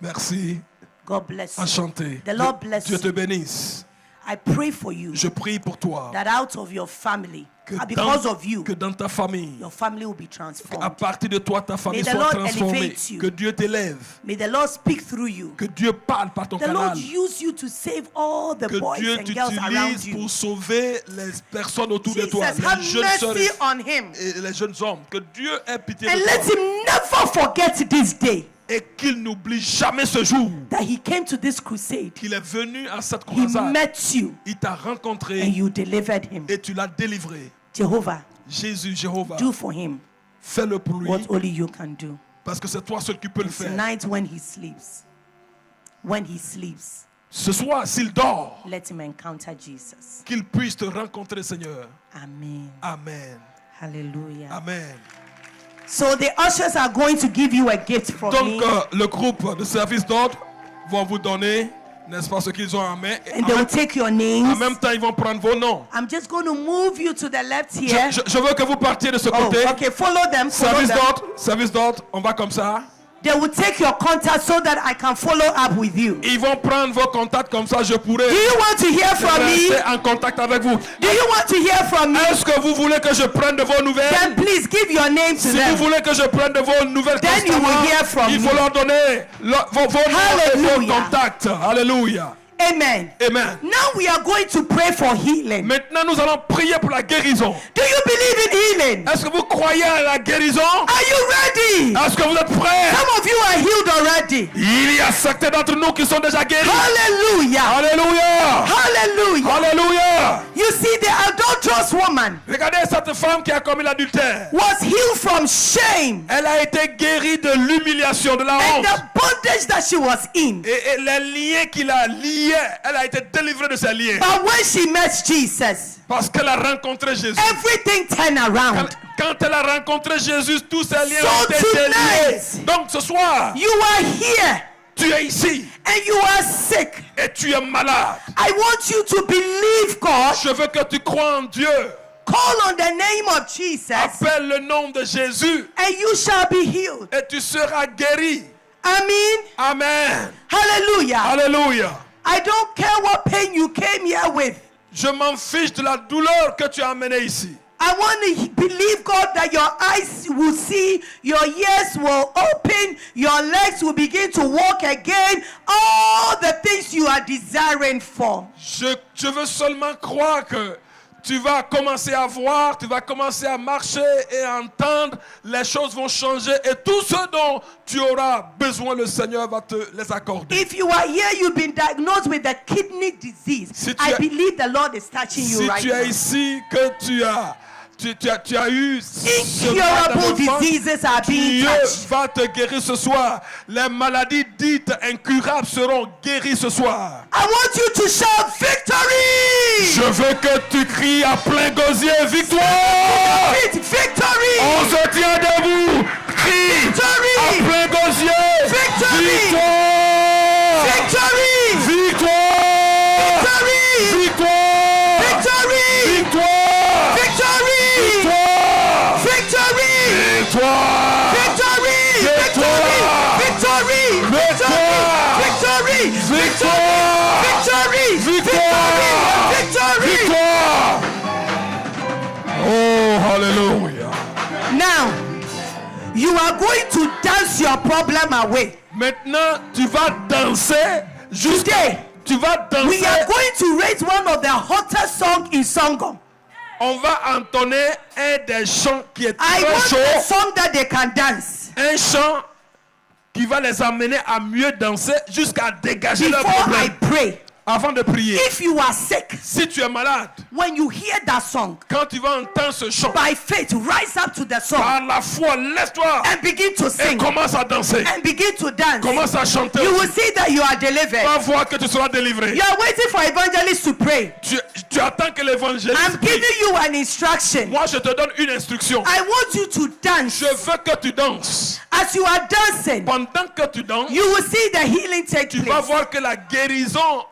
Merci. God bless you. Enchanté. The Lord bless Dieu te you. bénisse. I pray for you Je prie pour toi. that out of your family, Que because of you, que dans ta famille, your family will be à transformed. partir de toi, ta famille May the soit Lord transformée. elevate you. Que Dieu t'élève. May the Lord speak through you. Que Dieu parle par ton The Lord canal. use you to save all the Que boys Dieu and girls around t'utilise you. pour sauver les personnes autour de Jesus, toi. have Les jeunes sœurs mercy on him. et les jeunes hommes. Que Dieu ait pitié And de let toi. him never forget this day Et qu'il n'oublie jamais ce jour that he came to this crusade. qu'il est venu à cette He croisade. met you Il t'a and rencontré you delivered him. et tu l'as délivré. Jehovah, Jésus, Jéhovah, do for him fais-le pour lui what only you can do. parce que c'est toi seul qui peux le And faire. tonight when he sleeps, Ce soir, s'il dort, let him encounter Jesus. qu'il puisse te rencontrer, Seigneur. Amen. Amen. Hallelujah. Amen. So the ushers are going to give you a gift from Donc, me. le groupe de service d'ordre vont vous donner, n'est-ce pas, ce qu'ils ont en main. Et And they will take your en names. même temps, ils vont prendre vos noms. I'm just going to move you to the left here. Je veux que vous partiez de ce Oh, côté. okay. Follow them. Follow Service d'ordre, on va comme ça. They will take your contact so that I can follow up with you. Ils vont prendre vos contacts comme ça, je pourrai Do you want to hear from me? rester en contact avec vous. Do you want to hear from me? Est-ce que vous voulez que je prenne de vos nouvelles? Then please give your name to Si vous them. voulez que je prenne de vos nouvelles Then you will constamment, hear from il faut me. leur donner vos noms et vos Hallelujah. contacts. Alléluia. Amen. Amen. Now we are going to pray for healing. Maintenant, nous allons prier pour la guérison. Do you believe in healing? Est-ce que vous croyez à la guérison? Are you ready? Est-ce que vous êtes prêts? Some of you are healed already. already. Il y a certains d'entre nous qui sont déjà guéris. Hallelujah. Alléluia. Hallelujah. Alléluia. You see, the adulterous woman Regardez cette femme qui a commis l'adultère. was healed from shame Elle a été guérie de l'humiliation, de la and honte. the bondage that she was in. Et les liens qui la liaient, elle a été délivrée de ces liens. But when she met Jesus, Parce qu'elle a rencontré Jésus. everything turned around. Quand elle a rencontré Jésus, tous ces liens So ont été tonight, déliés. Donc ce soir, You are here tu es ici and you are sick. et tu es malade. I want you to believe God. Je veux que tu crois en Dieu. Call on the name of Jesus Appelle le nom de Jésus and you shall be healed. et tu seras guéri. Amen. Amen. Hallelujah. Alléluia. I don't care what pain you came here with. Je m'en fiche de la douleur que tu as amenée ici. I want to believe God that your eyes will see, your ears will open, your legs will begin to walk again. All the things you are desiring for. Je veux seulement croire que tu vas commencer à voir, tu vas commencer à marcher et à entendre. Les choses vont changer et tout ce dont tu auras besoin, le Seigneur va te les accorder. If you are here, you've been diagnosed with a kidney disease. Si tu I es- believe the Lord is touching you Si right tu es now. ici, que tu as eu ce mal Incurable dans le ventre, diseases are being Dieu touched. va te guérir ce soir. Les maladies dites incurables seront guéries ce soir. I want you to shout victory! Je veux que tu cries à plein gosier, victoire! Victory! On se tient debout, crie Victory! à plein gosier, Victory! victoire! Victory! Victoire! Victory! Victoire! Victory! Victoire! Victory! Victoire! Victory! Victoire! Victory! Victoire! Victory! Victoire! Victory! Victoire! Victory! Victoire! Victory! Victoire! Oh, hallelujah! Now, you are going to dance your problem away. Maintenant, tu vas danser jusqu'à... Today, Tu vas we danser. are going to raise one of the hottest songs in Sangam. On va entonner un des chants qui est I très want a chaud. song that they can dance. Un chant qui va les amener à mieux danser jusqu'à dégager leurs Before I problèmes. pray, Avant de prier. if you are sick, Si tu es malade, when you hear that song, quand tu vas entendre ce chant, by faith, rise up to the song par la foi, lève-toi and begin to et sing commence à danser. and begin to dance. Commence à chanter. You will see that you are Tu delivered. vas voir que tu seras délivré. You are waiting for evangelists to pray. Tu attends que l'évangéliste I'm prie. giving you an instruction. Moi, je te donne une instruction. I want you to dance. Je veux que tu danses. As you are dancing, Pendant que tu danses, you will see the healing take tu vas place. voir que la guérison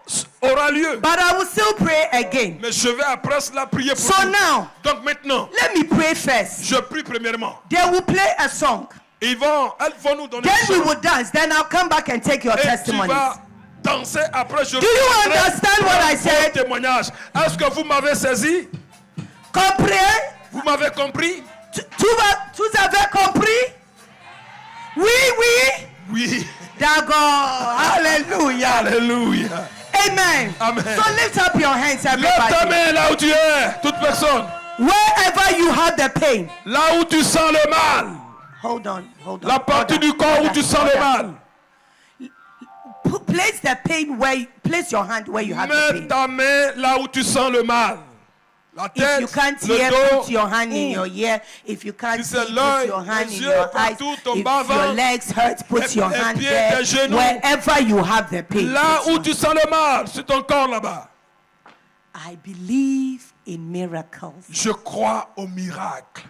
aura lieu. But I will still pray again. Mais je vais après cela prier pour So toi. now, Donc maintenant, let me pray first. je prie premièrement. They will play a song. Elles vont nous donner Then un we chant. will dance. Then I'll come back and take your Et tu testimonies. vas danser après. Je Do you understand what I said? témoignage. Est-ce que vous m'avez saisi? Comprenez? Vous m'avez compris? Tous avez compris? Oui, oui. Oui. D'accord. Hallelujah. Alléluia. Amen. Amen. So lift up your hands, Lève ta everybody. main là où tu es, toute personne. Wherever you have the pain. Là où tu sens le mal. Hold on. La partie du corps où tu sens le mal. Place the pain where. Place your hand where you have the Mets pain. ta main là où tu sens le mal. La If you tête, can't le hear, dos. put your hand in your ear. If you can't Si see, c'est put l'œil, your hand les in yeux, your eyes. partout, ton If bas-ventre, your legs hurt, put les- your les hand pieds, there. tes genoux. Wherever you have the pain. Là put où your- tu sens le mal, c'est ton corps là-bas. I believe in miracles. Je crois au miracle.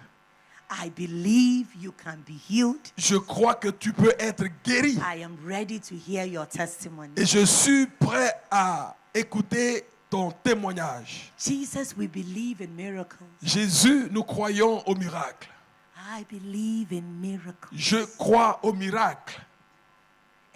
I believe you can be healed. Je crois que tu peux être guéri. I am ready to hear your testimony. Et je suis prêt à écouter ton témoignage. Jesus, we believe in miracles. Jésus, nous croyons au miracle. I believe in miracles. Je crois au miracle.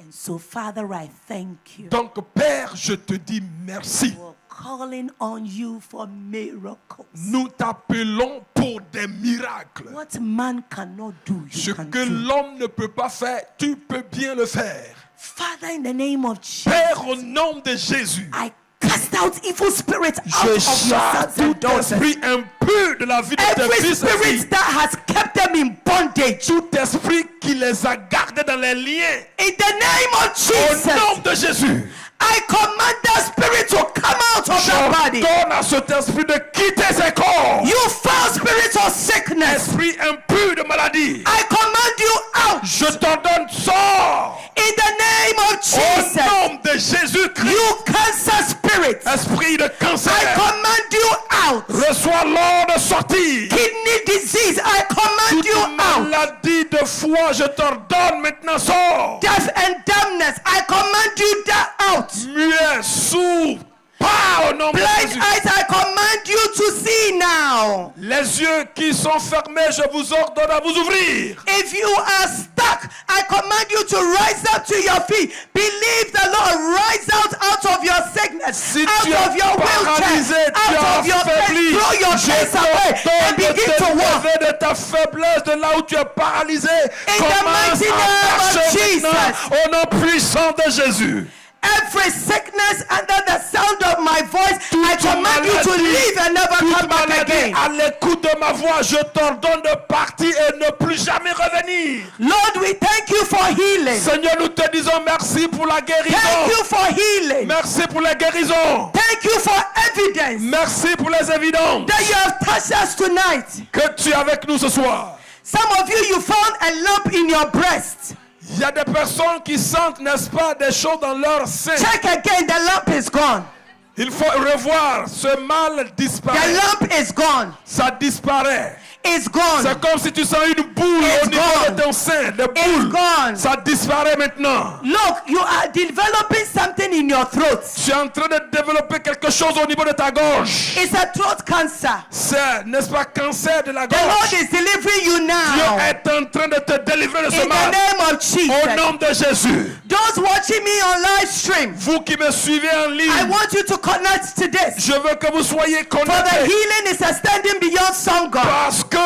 And so, Father, I thank you. Donc, Père, je te dis merci. We're calling on you for miracles. Nous t'appelons pour des miracles. What man cannot do, Ce you can que do. l'homme ne peut pas faire, tu peux bien le faire. Father, in the name of Jesus, Père, au nom de Jésus, I cast out evil spirits out je of your chasse sons and tout daughters. esprit impur de la vie de tes Every fils et spirit filles. that has kept them in bondage, Tout esprit qui les les a gardés dans les liens. In the name of Au Jesus, nom de Jésus, I command that spirit to come out of that body. j'ordonne à cet esprit de quitter ses corps. You foul spirit of sickness, Esprit impur de maladie, I command you out. je t'ordonne, sors. In the name of Au Jesus, nom de Jésus-Christ, you cancer spirit, esprit de cancer, I command you out. reçois l'ordre de sortir. Kidney disease, I command you Toute out. maladie de foie, je t'ordonne maintenant, sors. Deaf and dumbness, I command you out. Muet, sourd, pas au nom de Blind Jésus. eyes, I command you to see now. Les yeux qui sont fermés, je vous ordonne à vous ouvrir. If you are stuck, I command you to rise up to your feet. Believe the Lord. Rise out of your sickness, Si out tu of es your paralysé, wheelchair, tu out of es your affaibli, pain. Throw your case away and t'ordonne de begin te to walk. lever de ta faiblesse, de là où tu es paralysé. In the Commence mighty à name of marcher Jesus. maintenant au nom puissant de Jésus. Every sickness under the sound of my voice, I Toute command you to maladie, leave and never toute come back maladie, again. à l'écoute de ma voix, je t'ordonne de partir et ne plus jamais revenir. Lord, we thank you for healing. Seigneur, nous te disons merci pour la guérison. Thank you for healing. Merci pour la guérison. Thank you for evidence Merci pour les évidences that you have touched us tonight. que tu es avec nous ce soir. Some of you found a lump in your breast. Il y a des personnes qui sentent, n'est-ce pas, des choses dans leur sein. Check again, the lump is gone. Il faut revoir, ce mal The disparaît. lump is gone. Ça disparaît. It's gone. C'est comme si tu sens une boule It's au niveau gone. de ton sein, des It's boules. gone. Ça disparaît maintenant. Look, you are developing something in your throat. Tu es en train de développer quelque chose au niveau de ta gorge. It's a throat cancer. C'est, n'est-ce pas, cancer de la The Lord gorge. is delivering you now. Dieu est en train de te délivrer de ce In the mal. name of Au Jesus. nom de Jésus. Those watching me on live stream, Vous qui me suivez en I ligne, want you to connect to this. je veux que vous soyez For the connectés. healing is extending beyond Sangha. Parce que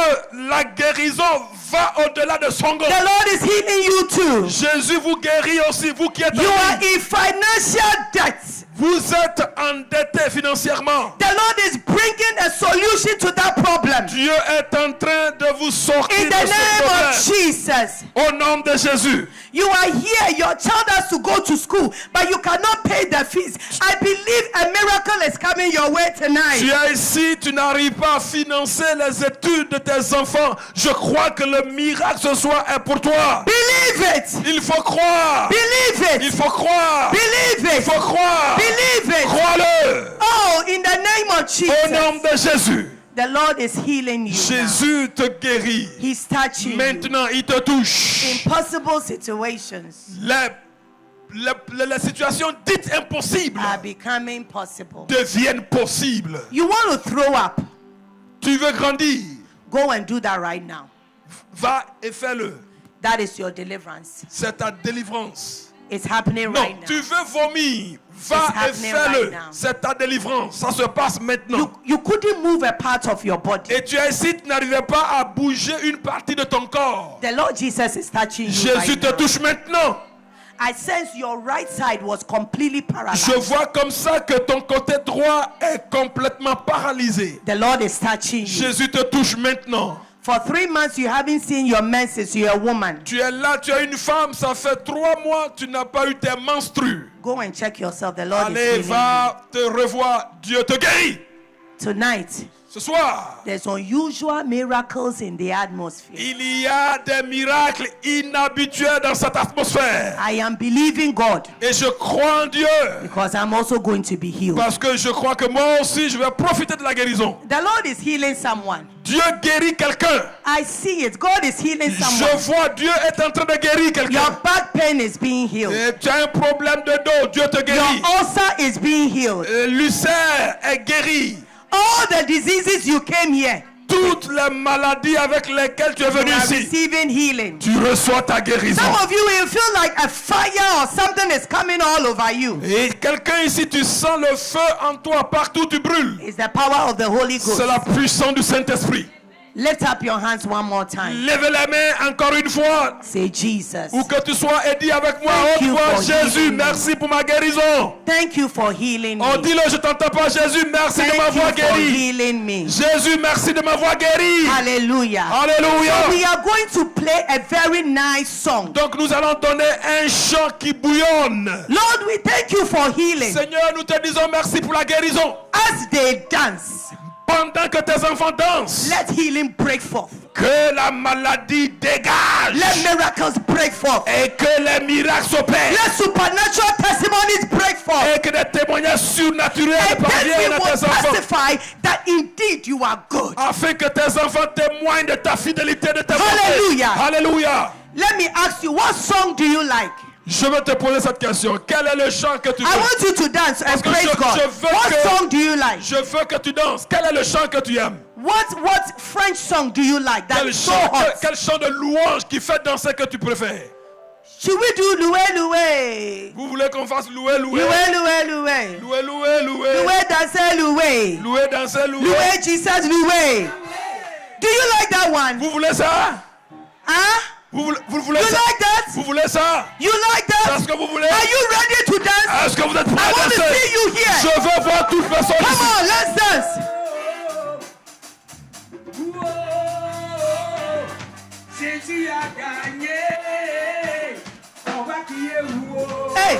la guérison va au-delà de son goût. The Lord is healing you too. Jésus vous guérit aussi, vous qui êtes You en are ligne. in financial debt. Vous êtes endetté financièrement. The Lord is bringing a solution to that problem. Dieu est en train de vous sortir In de the ce name problème. of Jesus. Au nom de Jésus. You are here, your child has to go to school, but you cannot pay the fees. I believe a miracle is coming your way tonight. Tu es ici, tu n'arrives pas à financer les études de tes enfants. Je crois que le miracle ce soir est pour toi. Believe it. Il faut croire. Believe Il it. faut croire. Believe Il it. faut croire. Believe it. Crois-le. Oh, in the name of Au nom Jesus. de Jésus. The Lord is healing you. now. Jésus te guérit. He's touching you. Maintenant, il te touche. Impossible situations Les situations dites impossibles are becoming possible. deviennent possibles. You want to throw up? Tu veux grandir? Go and do that right now. Va et fais-le. That is your deliverance. C'est ta délivrance. It's happening Non, right tu now. veux vomir. Va It's et happening fais-le. right now. C'est ta délivrance. Ça se passe maintenant. You couldn't move a part of your body. Et tu es ici, tu n'arrivais pas à bouger une partie de ton corps. The Lord Jesus is touching you Jésus right te now. touche maintenant. I sense your right side was completely paralyzed. Je vois comme ça que ton côté droit est complètement paralysé. The Lord is touching you. Jésus te touche maintenant. For 3 months you haven't seen your menses. You're a woman. Tu es là, tu es une femme, ça fait 3 mois, tu n'as pas eu tes menstrues. Go and check yourself. The Lord Allez, is healing va te revoir. Dieu te guérit. you. Tonight, Ce soir, there's unusual miracles in the atmosphere. il y a des miracles inhabituels dans cette atmosphère. I am believing God Et je crois en Dieu. because I'm also going to be healed. Parce que je crois que moi aussi, je vais profiter de la guérison. The Lord is healing someone. Dieu guérit quelqu'un. I see it. God is healing Je someone. vois Dieu est en train de guérir Your quelqu'un. back pain is being healed. Et tu as un problème de dos, Dieu te Your guérit. ulcer is being healed. L'ulcère est guéri. All the diseases you came here, Toutes les maladies avec lesquelles tu es you venu are ici, receiving healing. tu reçois ta guérison. Some of you feel like a fire or something is coming all over you. Et quelqu'un ici, tu sens le feu en toi, partout tu brûles. It's the power of the Holy Ghost. C'est la puissance du Saint-Esprit. Lift up your hands one more time. Levez les mains encore une fois. Say Jesus. Où que tu sois et dis avec moi Thank haute you voix, for Jésus, healing me. merci pour ma guérison. Thank you for healing Oh, me. dis-le, je t'entends pas. Jésus, merci de Thank you m'avoir for guéri. healing me. Jésus, merci de m'avoir guéri. Hallelujah. Alléluia. So we are going to play a very nice song. Donc nous allons donner un chant qui bouillonne. Lord, we thank you for healing. Seigneur, nous te disons merci pour la guérison. As they dance, Pendant que tes enfants dansent, let healing break forth. que la maladie dégage Let miracles break forth. et que les miracles s'opèrent Let supernatural testimonies break forth. et que des témoignages surnaturels And then we parviennent à will tes enfants testify that indeed you are good. afin que tes enfants témoignent de ta fidélité, de ta bonté. Hallelujah. Alléluia. Let me ask you, what song do you like? Je veux te poser cette question. Quel est le chant que tu I veux? want you to dance and Parce que praise je God. veux What que- song do you like? Je veux que tu danses. Quel est le chant que tu aimes? What French song do you like that Quel is so chant, hot? quel chant de louange qui fait danser que tu préfères? Should we do loué loué? Vous voulez qu'on fasse louer, louer? Loué loué loué. Louer, louer, louer. Loué danser loué. Louer, danser, louer. Loué Jesus loué. Do you like that one? Vous voulez ça? Huh? Vous voulez You ça? like that? Vous voulez ça? You like that? Est-ce que vous voulez? Are you ready to dance? Est-ce que vous êtes prêts I à want to danser? see you here. Je veux voir toute personne Come ici. on, let's dance. Jésus a gagné. On va crier wow. Hey.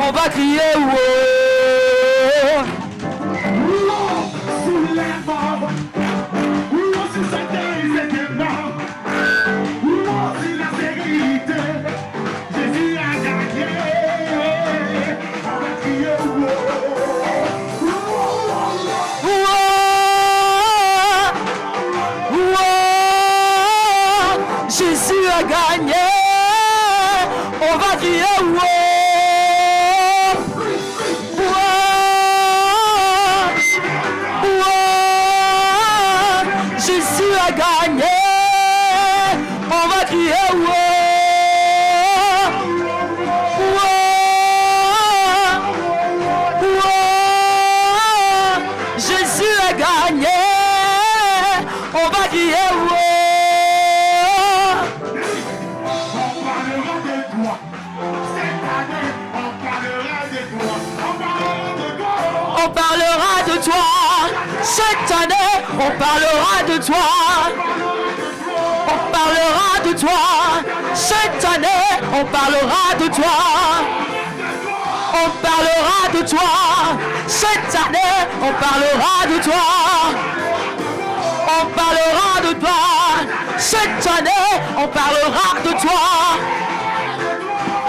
On va crier wow. Sous la mort, sur sa terre, il était mort. Sur la vérité, Jésus a gagné. On va crier Jésus a gagné. On va crier wow. Jésus a gagné. On va crier wow. Jésus a gagné. On va crier wow. on parlera de toi. Cette année, on parlera de toi. On parlera de toi. Cette année, on parlera de toi. On parlera de toi. Cette année, on parlera de toi. On parlera de toi. Cette année, on parlera de toi.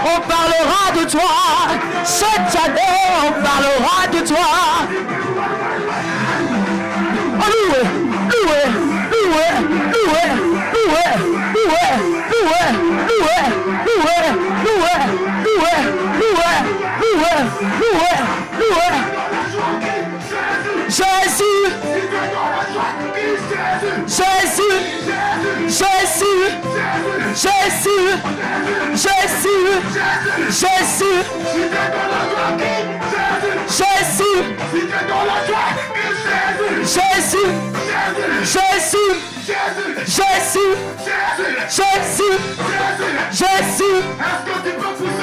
On parlera de toi. Cette année, on parlera de toi. Oh, loué, loué, loué, loué, loué, loué, loué, loué, loué, loué, loué, loué, loué, loué, loué. Jésus, Jésus, Jésus, Jésus, Jésus, Jésus, Jésus, Jésus, Jésus, Jésus, Jésus, Jésus,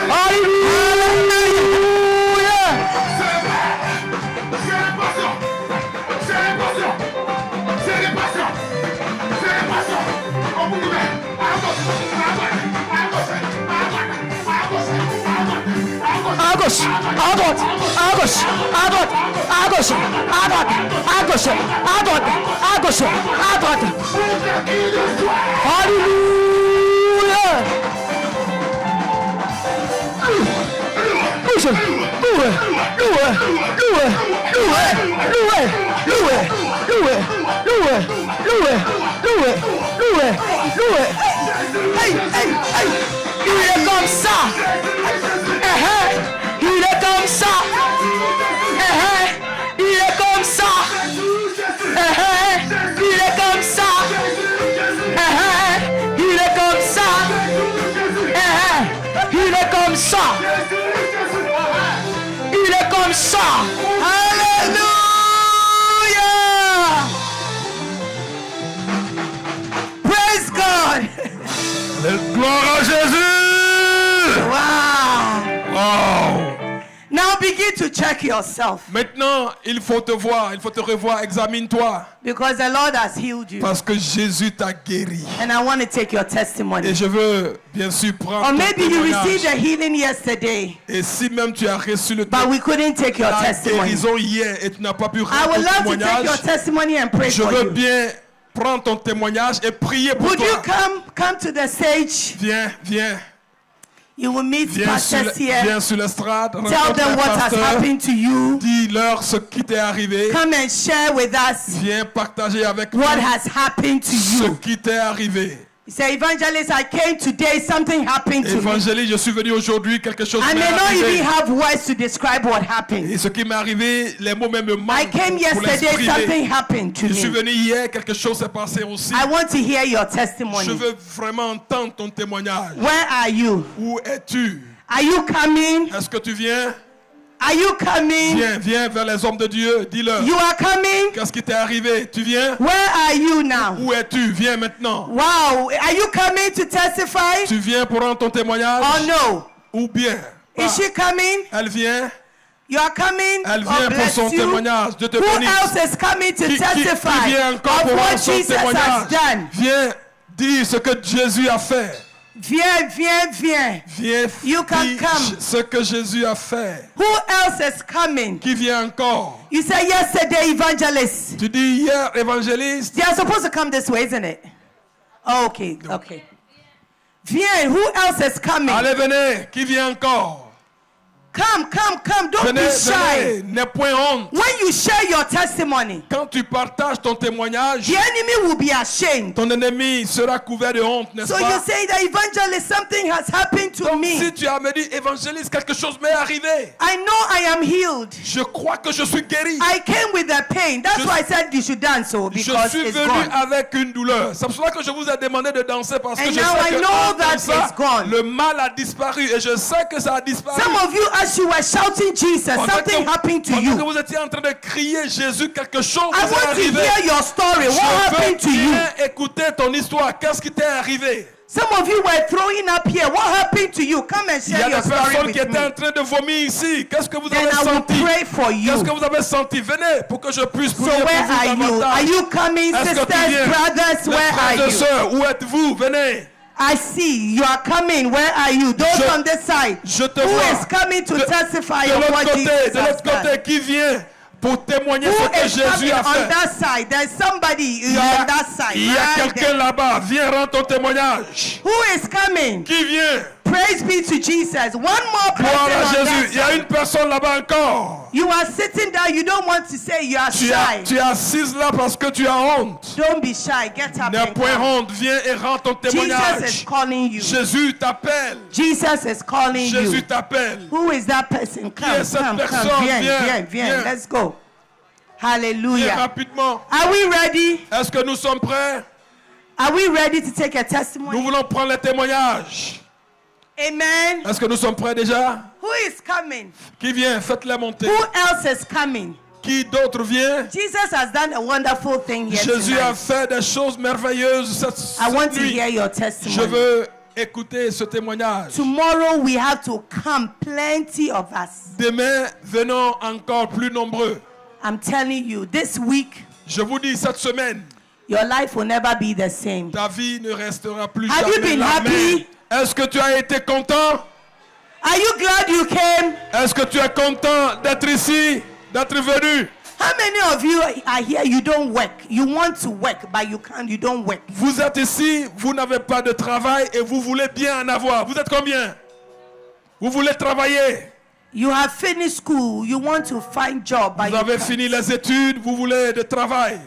Alléluia. À gauche, à droite, à gauche, à droite, à gauche, à droite, à gauche, à droite, à gauche, à droite. Alléluia. Loué, loué, loué, loué, loué, loué, loué, loué, loué, loué, loué, loué, loué. Hey, hey, hey. Il est comme ça. Il est comme ça. Il est comme ça. Il est comme ça. Il est comme ça. Il est comme ça. Il est comme ça. Alléluia. Praise God. Gloire à Jésus. Wow. Wow. Now begin to check yourself, Maintenant, il faut te voir, il faut te revoir, examine-toi. because the Lord has healed you. Parce que Jésus t'a guéri. And I want to take your Et testimony. je veux bien sûr prendre Or ton maybe you témoignage. received a healing yesterday, Et si même tu as reçu le but we couldn't take your la testimony. guérison hier et tu n'as pas pu I rendre would ton love to take your témoignage, testimony and pray je for veux you. bien prendre ton témoignage et prier pour Would you toi. come to the stage? Viens, viens, You will meet viens sur, pastors here. viens sur l'estrade. Tell rencontre them un what has pasteur. happened to you. Dis-leur ce qui t'est arrivé. Come and share with us Viens partager avec nous what has happened to ce you. qui t'est arrivé. You say, Evangelist, I came today, something happened to me. Évangéliste, je suis venu aujourd'hui, quelque chose I m'est may not arrivé. even have words to describe what happened. Et ce qui m'est arrivé, les mots même me I manquent came pour yesterday, l'exprimer. something happened to Je suis me. venu hier, quelque chose s'est passé aussi. I want to hear your Je testimony. veux vraiment entendre ton témoignage. Where are you? Où es-tu? Are you coming? Est-ce que tu viens? Are you coming? Viens, viens vers les hommes de Dieu. Dis-leur. You are coming? Qu'est-ce qui t'est arrivé? Tu viens? Where are you now? Où es-tu? Viens maintenant. Wow. Are you coming to testify? Tu viens pour rendre ton témoignage? Or no? Ou bien? Is she coming? Elle vient. You are coming? Elle God vient pour bless son you. témoignage. Dieu te Who bénisse. else is coming to Qui testify vient encore of pour what rendre son Jesus has témoignage? done? Viens dire ce que Jésus a fait. Viens, viens, viens. Viens You can dire come. ce que Jésus a fait. Who else is coming? Qui vient encore? You say yesterday, evangelist. Tu dis hier, évangéliste. They are supposed to come this way, isn't it? Okay, okay. Viens, who else is coming? Allez, venez. Qui vient encore? Come, come, come. Don't Venez, be shy. venez. N'aie point honte. When you share your testimony, Quand tu partages ton témoignage, the enemy will be ashamed. ton ennemi sera couvert de honte, n'est-ce So you pas? say that evangelist, something has happened to Donc, me. si tu as me dit, évangéliste, quelque chose m'est arrivé. I know I am healed. Je crois que je suis guéri. I came with the pain. That's Je- why I said you should dance, so Je because suis it's venu gone. avec une douleur. C'est pour cela que je vous ai demandé de danser parce que And je now sais I que know comme that ça, it's gone. le mal a disparu et je sais que ça a disparu. Some of you, as you were shouting Jesus, Pendant something que- happened to pendant you. que vous étiez en train de crier Jésus, quelque chose I vous est want to arrivé. hear your story. What Je happened veux to you? bien écouter ton histoire. Qu'est-ce qui t'est arrivé? Some of you were throwing up here. What happened to you? Come and Il y a share your des story personnes qui with étaient en me. train de vomir ici. Qu'est-ce que vous Then avez I will senti? pray for you. Qu'est-ce que vous avez senti? Venez pour que je puisse So prier pour where vous are you? Are davantage. you coming, Est-ce que tu sisters, viens? brothers? Les Where are frères et you? sœurs, où êtes-vous? Venez. I see you are coming. Where are you? Those Je- on this side. Je te Who vois. is coming to testify De of l'autre what côté, Jesus de has l'autre côté, done? qui vient pour témoigner Who ce que is coming Jésus a on fait? that side? There's somebody on that side. Il y a right quelqu'un there. là-bas. Viens rendre ton témoignage. Who is coming? Qui vient? Praise be to Jesus. One more Gloire à person on Jésus. that Il y a side. une personne là-bas encore. You are sitting down. You don't want to say you are Tu shy. es assise là parce que tu as honte. Don't be shy. Get up N'aie and point come. honte. Viens et rends ton Jesus is témoignage. calling you. Jésus t'appelle. Jesus is calling Jésus you. t'appelle. Who is that person? Come, est cette come, personne? come. Viens, Viens, viens, viens. viens. Let's go. Viens Hallelujah. rapidement. Are we ready? Est-ce que nous sommes prêts? Are we ready to take a Nous testimony? voulons prendre les témoignages. Amen. Est-ce que nous sommes prêts déjà? Who is coming? Qui vient? Faites-les monter. Who else is coming? Qui d'autre vient? Jesus has done a wonderful thing here Jésus a tonight. fait des choses merveilleuses cette I want to nuit. hear your Je testimony. veux écouter ce témoignage. Tomorrow we have to come, plenty of us. Demain, venons encore plus nombreux. I'm telling you, this week, Je vous dis, cette semaine, your life will never be the same. ta vie ne restera plus Have you jamais been la happy? même. Est-ce que tu as été content? Are you glad you came? Est-ce que tu es content d'être ici, d'être venu? How many of you are here? You don't work. You want to work, but you can't. You don't work. Vous êtes ici, vous n'avez pas de travail et vous voulez bien en avoir. Vous êtes combien? Vous voulez travailler. You have finished school. You want to find job, but Vous you avez can't. fini les études, vous voulez de travail.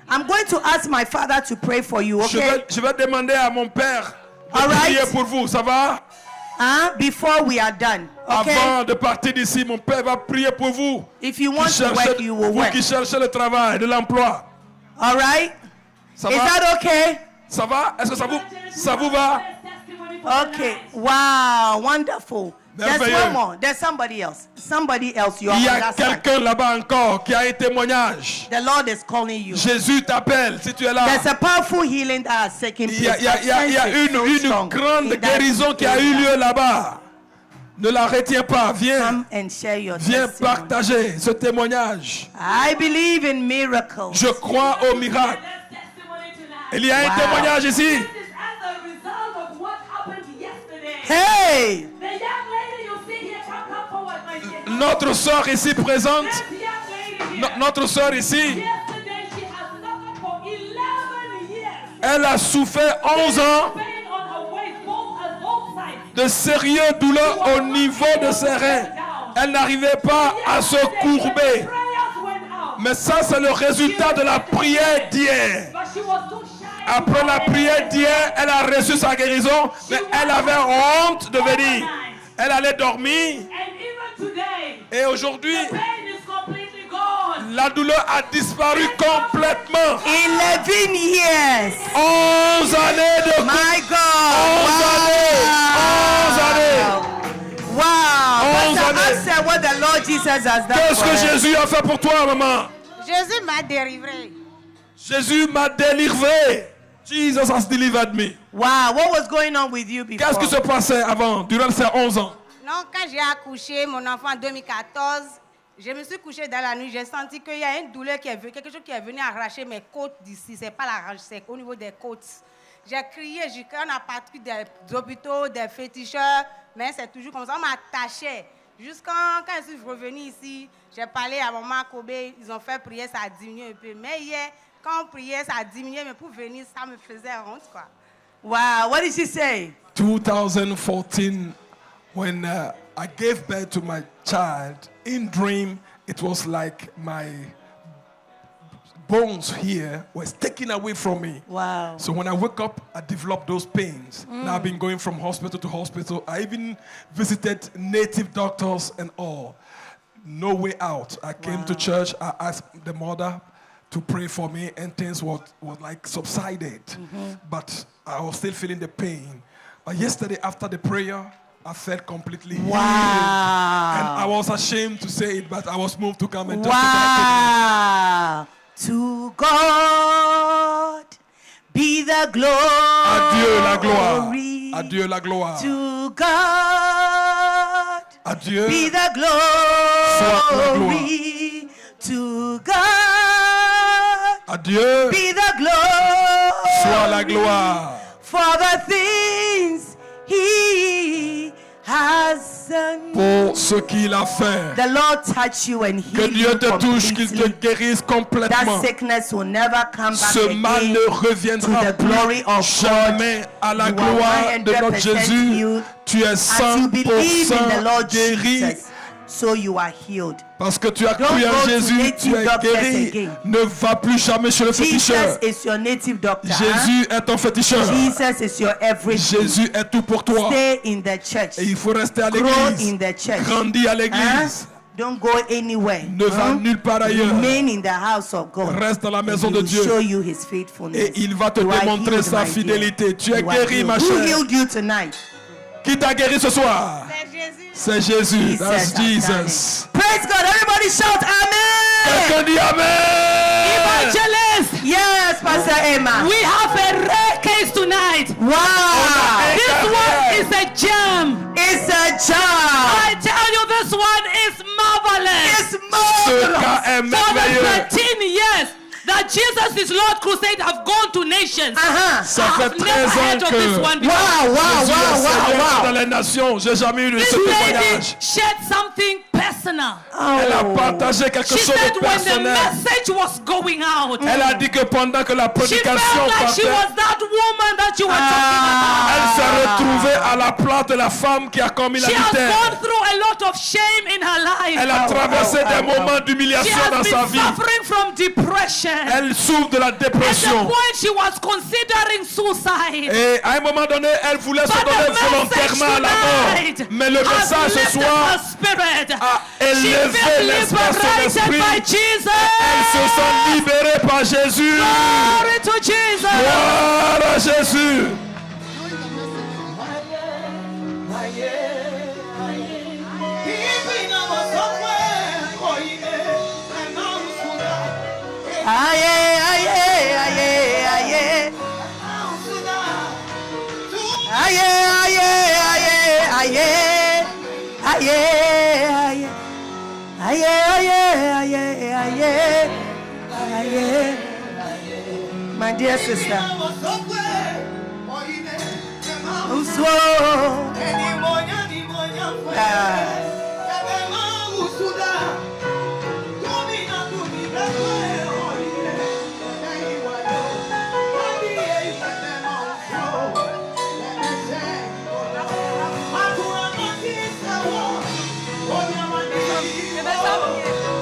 I'm going to ask my father to pray for you, okay? Je vais demander à mon père de All right. prier pour vous. Ça va? Before we are done, okay? Avant de partir d'ici, mon père va prier pour vous. If you want to work, you will Vous work. qui cherchez le travail, de l'emploi. All right? Ça Is va? that okay? Ça va? Est-ce que ça vous va? Okay. Wow, wonderful. There's Merveilleux. one more. There's somebody else. Somebody else. You are Il y on a that side. quelqu'un là-bas encore qui a un témoignage. The Lord is calling you. Jésus t'appelle si tu es là. There's a powerful healing that has taken Il place. y a une grande guérison qui a eu lieu là-bas. Ne la retiens pas. Viens, Come and share your viens testimony. partager ce témoignage. I believe in miracles. Je crois au miracle. Il y a un Wow. témoignage ici. This is as a result of what happened yesterday. Hey! The young lady you see here, come forward, my dear. Notre sœur ici présente, This young lady here. notre sœur ici, Yesterday she has suffered for 11 years. elle a souffert 11 ans Pain on her waist, both sides. de sérieuses douleurs au niveau de ses reins. Elle n'arrivait pas à se courber. Prayers went out, Mais ça, c'est le résultat de la prière d'hier. but she was too shy. Après la prière d'hier, elle a reçu sa guérison, mais elle avait honte de venir. Elle allait dormir And even today, et aujourd'hui, pain is completely gone. la douleur a disparu complètement. 11 years. 11 années de My God. 11 années. Wow. 11 Pastor, années. answer what the Lord Jesus has done Qu'est-ce for que us. Jésus a fait pour toi, maman? Jésus m'a délivré. Jésus m'a délivré. Jesus has delivered me. Wow. What was going on with you before? Qu'est-ce qui se passait avant, durant ces 11 ans? Non, quand j'ai accouché mon enfant en 2014, je me suis couchée dans la nuit, j'ai senti qu'il y a une douleur qui est venue, quelque chose qui est venu arracher mes côtes d'ici. C'est pas la rage, c'est au niveau des côtes. J'ai crié, on a parti des hôpitaux, des féticheurs, mais c'est toujours comme ça, on m'attachait. Jusqu'à quand je suis revenue ici, j'ai parlé à maman Kobe, ils ont fait prier, ça a diminué un peu. Mais hier, quand on priait, ça a diminué, mais pour venir, ça me faisait honte, quoi. Wow. What did she say? 2014, when I gave birth to my child, in dream, it was like my bones here was taken away from me. Wow. So when I woke up, I developed those pains. Now I've been going from hospital to hospital. I even visited native doctors and all. No way out. I came to church. I asked the mother to pray for me, and things was like subsided. But I was still feeling the pain. But yesterday, after the prayer, I felt completely healed. And I was ashamed to say it, but I was moved to come and testify. Wow. To God be the glory. À Dieu la gloire. À Dieu la gloire. To God À Dieu. be the Soit la glory. To God À Dieu. be the glory. Soit la gloire. For the things He has done. Pour ce qu'il a fait. The Lord touch you and Que heal Dieu you te touche, qu'il te completely. guérisse complètement. That sickness will never come back Ce mal again. ne reviendra to the glory plus of jamais à la You are gloire de notre 100% Jésus. healed. Tu es As you believe in the 100% Lord guéri Jesus, so you are healed. parce que tu as Don't cru go en to Jésus, native tu es doctors guéri. again. Ne va plus jamais chez le Jesus féticheur. is your native doctor. Jésus est ton féticheur. Jesus is your everything. Jésus est tout pour toi. Stay in the church. Et il faut rester à Grow l'église. in the church. Grandis à l'église. Don't go anywhere. Ne va nulle part ailleurs. Remain in the house of God. Reste dans la maison And de he will Dieu. show you his faithfulness. Et il va te You are démontrer healed, sa my fidélité. dear. Tu es You are guéri, healed. ma Who chère. healed you tonight? Qui t'a guéri ce soir? C'est Jésus. That's Jesus. Praise God. Everybody shout Amen. Quelqu'un dit Amen. Evangelist, Yes, Pastor Emma. we have a rare case tonight. Wow. This one is a gem. It's a job. I tell you, this one is marvelous. It's Ce marvelous. cas est For the merveilleux. 13 years that Jesus is Lord Crusade have gone to nations. Ça I fait have 13 never heard ans of this que one before. Wow, wow, Jésus est wow, Seigneur wow, dans wow. les nations. J'ai jamais eu This ce lady témoignage. shared something personal. Elle a partagé quelque She chose said de when the personnel. message was going out, Elle a dit que pendant que la she prédication felt like she partait, was that woman that you were talking about. elle s'est retrouvée à la place de la femme qui a commis She has l'adultère. gone through a lot of shame in her life. Elle a traversé des moments She d'humiliation has dans sa been vie. suffering from depression. Elle souffre de la At the dépression. point she was considering suicide. Et à un moment donné, elle voulait se But donner the message volontairement à la mort. tonight Mais le has message ce lifted soir her spirit. a She élevé felt l'espace de son liberated esprit. by Jesus. Elle se sent libérée par Jésus. Glory to Jesus. Gloire à Jésus. Aye, aye, aye, aye. Aye, aye, aye, aye. Aye, aye, aye, aye. My dear sister.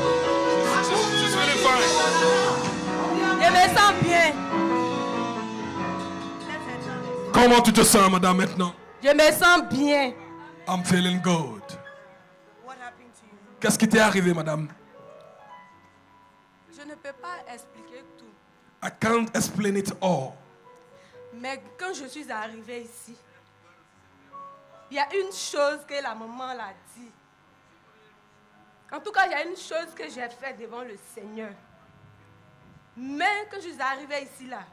She's really fine. Je me sens bien. Comment tu te sens, madame, maintenant? Je me sens bien. I'm feeling good. Qu'est-ce qui t'est arrivé, madame? Je ne peux pas expliquer tout. I can't explain it all. Mais quand je suis arrivée ici, il y a une chose que la maman l'a dit. En tout cas, il y a une chose que j'ai faite devant le Seigneur. Mais quand je suis arrivée ici, là,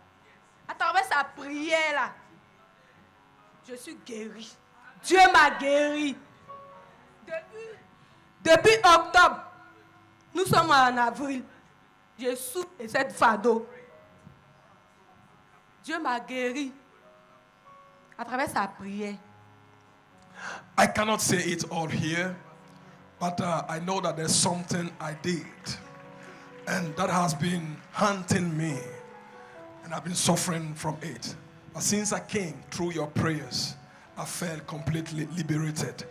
à travers sa prière, là, je suis guérie. Dieu m'a guérie. Depuis octobre, nous sommes en avril. Je souffre de cette fardeau. Dieu m'a guérie à travers sa prière. I cannot say it all here, but I know that there's something I did, and that has been haunting me, and I've been suffering from it. But since I came through your prayers, I felt completely liberated,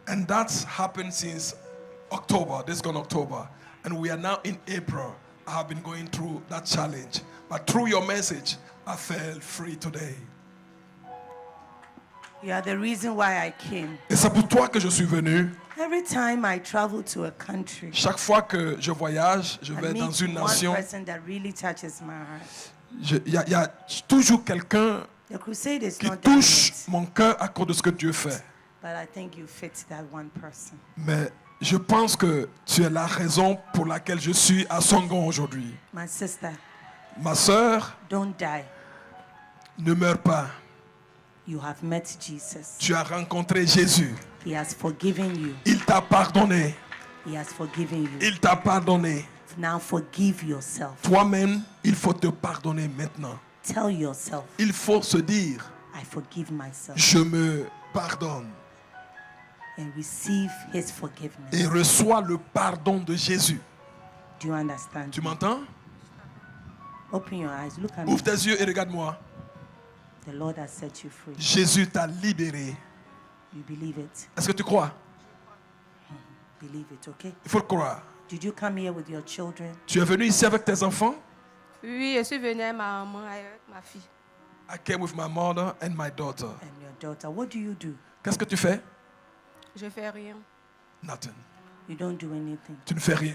and that's happened since October. This is gone October, and we are now in April. I have been going through that challenge, but through your message, I felt free today. You are the reason why I came. Et c'est pour toi que je suis venu. Every time I travel to a country, Chaque fois que je voyage, je I vais dans meet une one nation. person that really touches my heart. Il y a toujours quelqu'un The crusade is qui not that touche great, mon cœur à cause de ce que Dieu fait. but I think you fit that one person. Mais je pense que tu es la raison pour laquelle je suis à Songon aujourd'hui. My sister, Ma sœur, don't die. ne meurs pas. You have met Jesus. Tu as rencontré Jésus. He has forgiven you. Il t'a pardonné. He has forgiven you. Il t'a pardonné. Now forgive yourself. Toi-même, il faut te pardonner maintenant. Tell yourself, Il faut se dire, I forgive myself, je me pardonne. and receive his forgiveness. Et reçois le pardon de Jésus. Do you understand? Tu m'entends? Open your eyes. Look at me. Ouvre tes yeux et regarde-moi. The Lord has set you free. Jésus t'a libéré. You believe it? Est-ce que tu crois? Believe it, okay? Il faut le croire. Did you come here with your children? Tu es venu ici avec tes enfants? Oui, je suis venue avec ma maman, avec ma fille. I came with my mother and my daughter. And your daughter. What do you do? Qu'est-ce que tu fais? Je fais rien. Nothing. You don't do anything. Tu ne fais rien.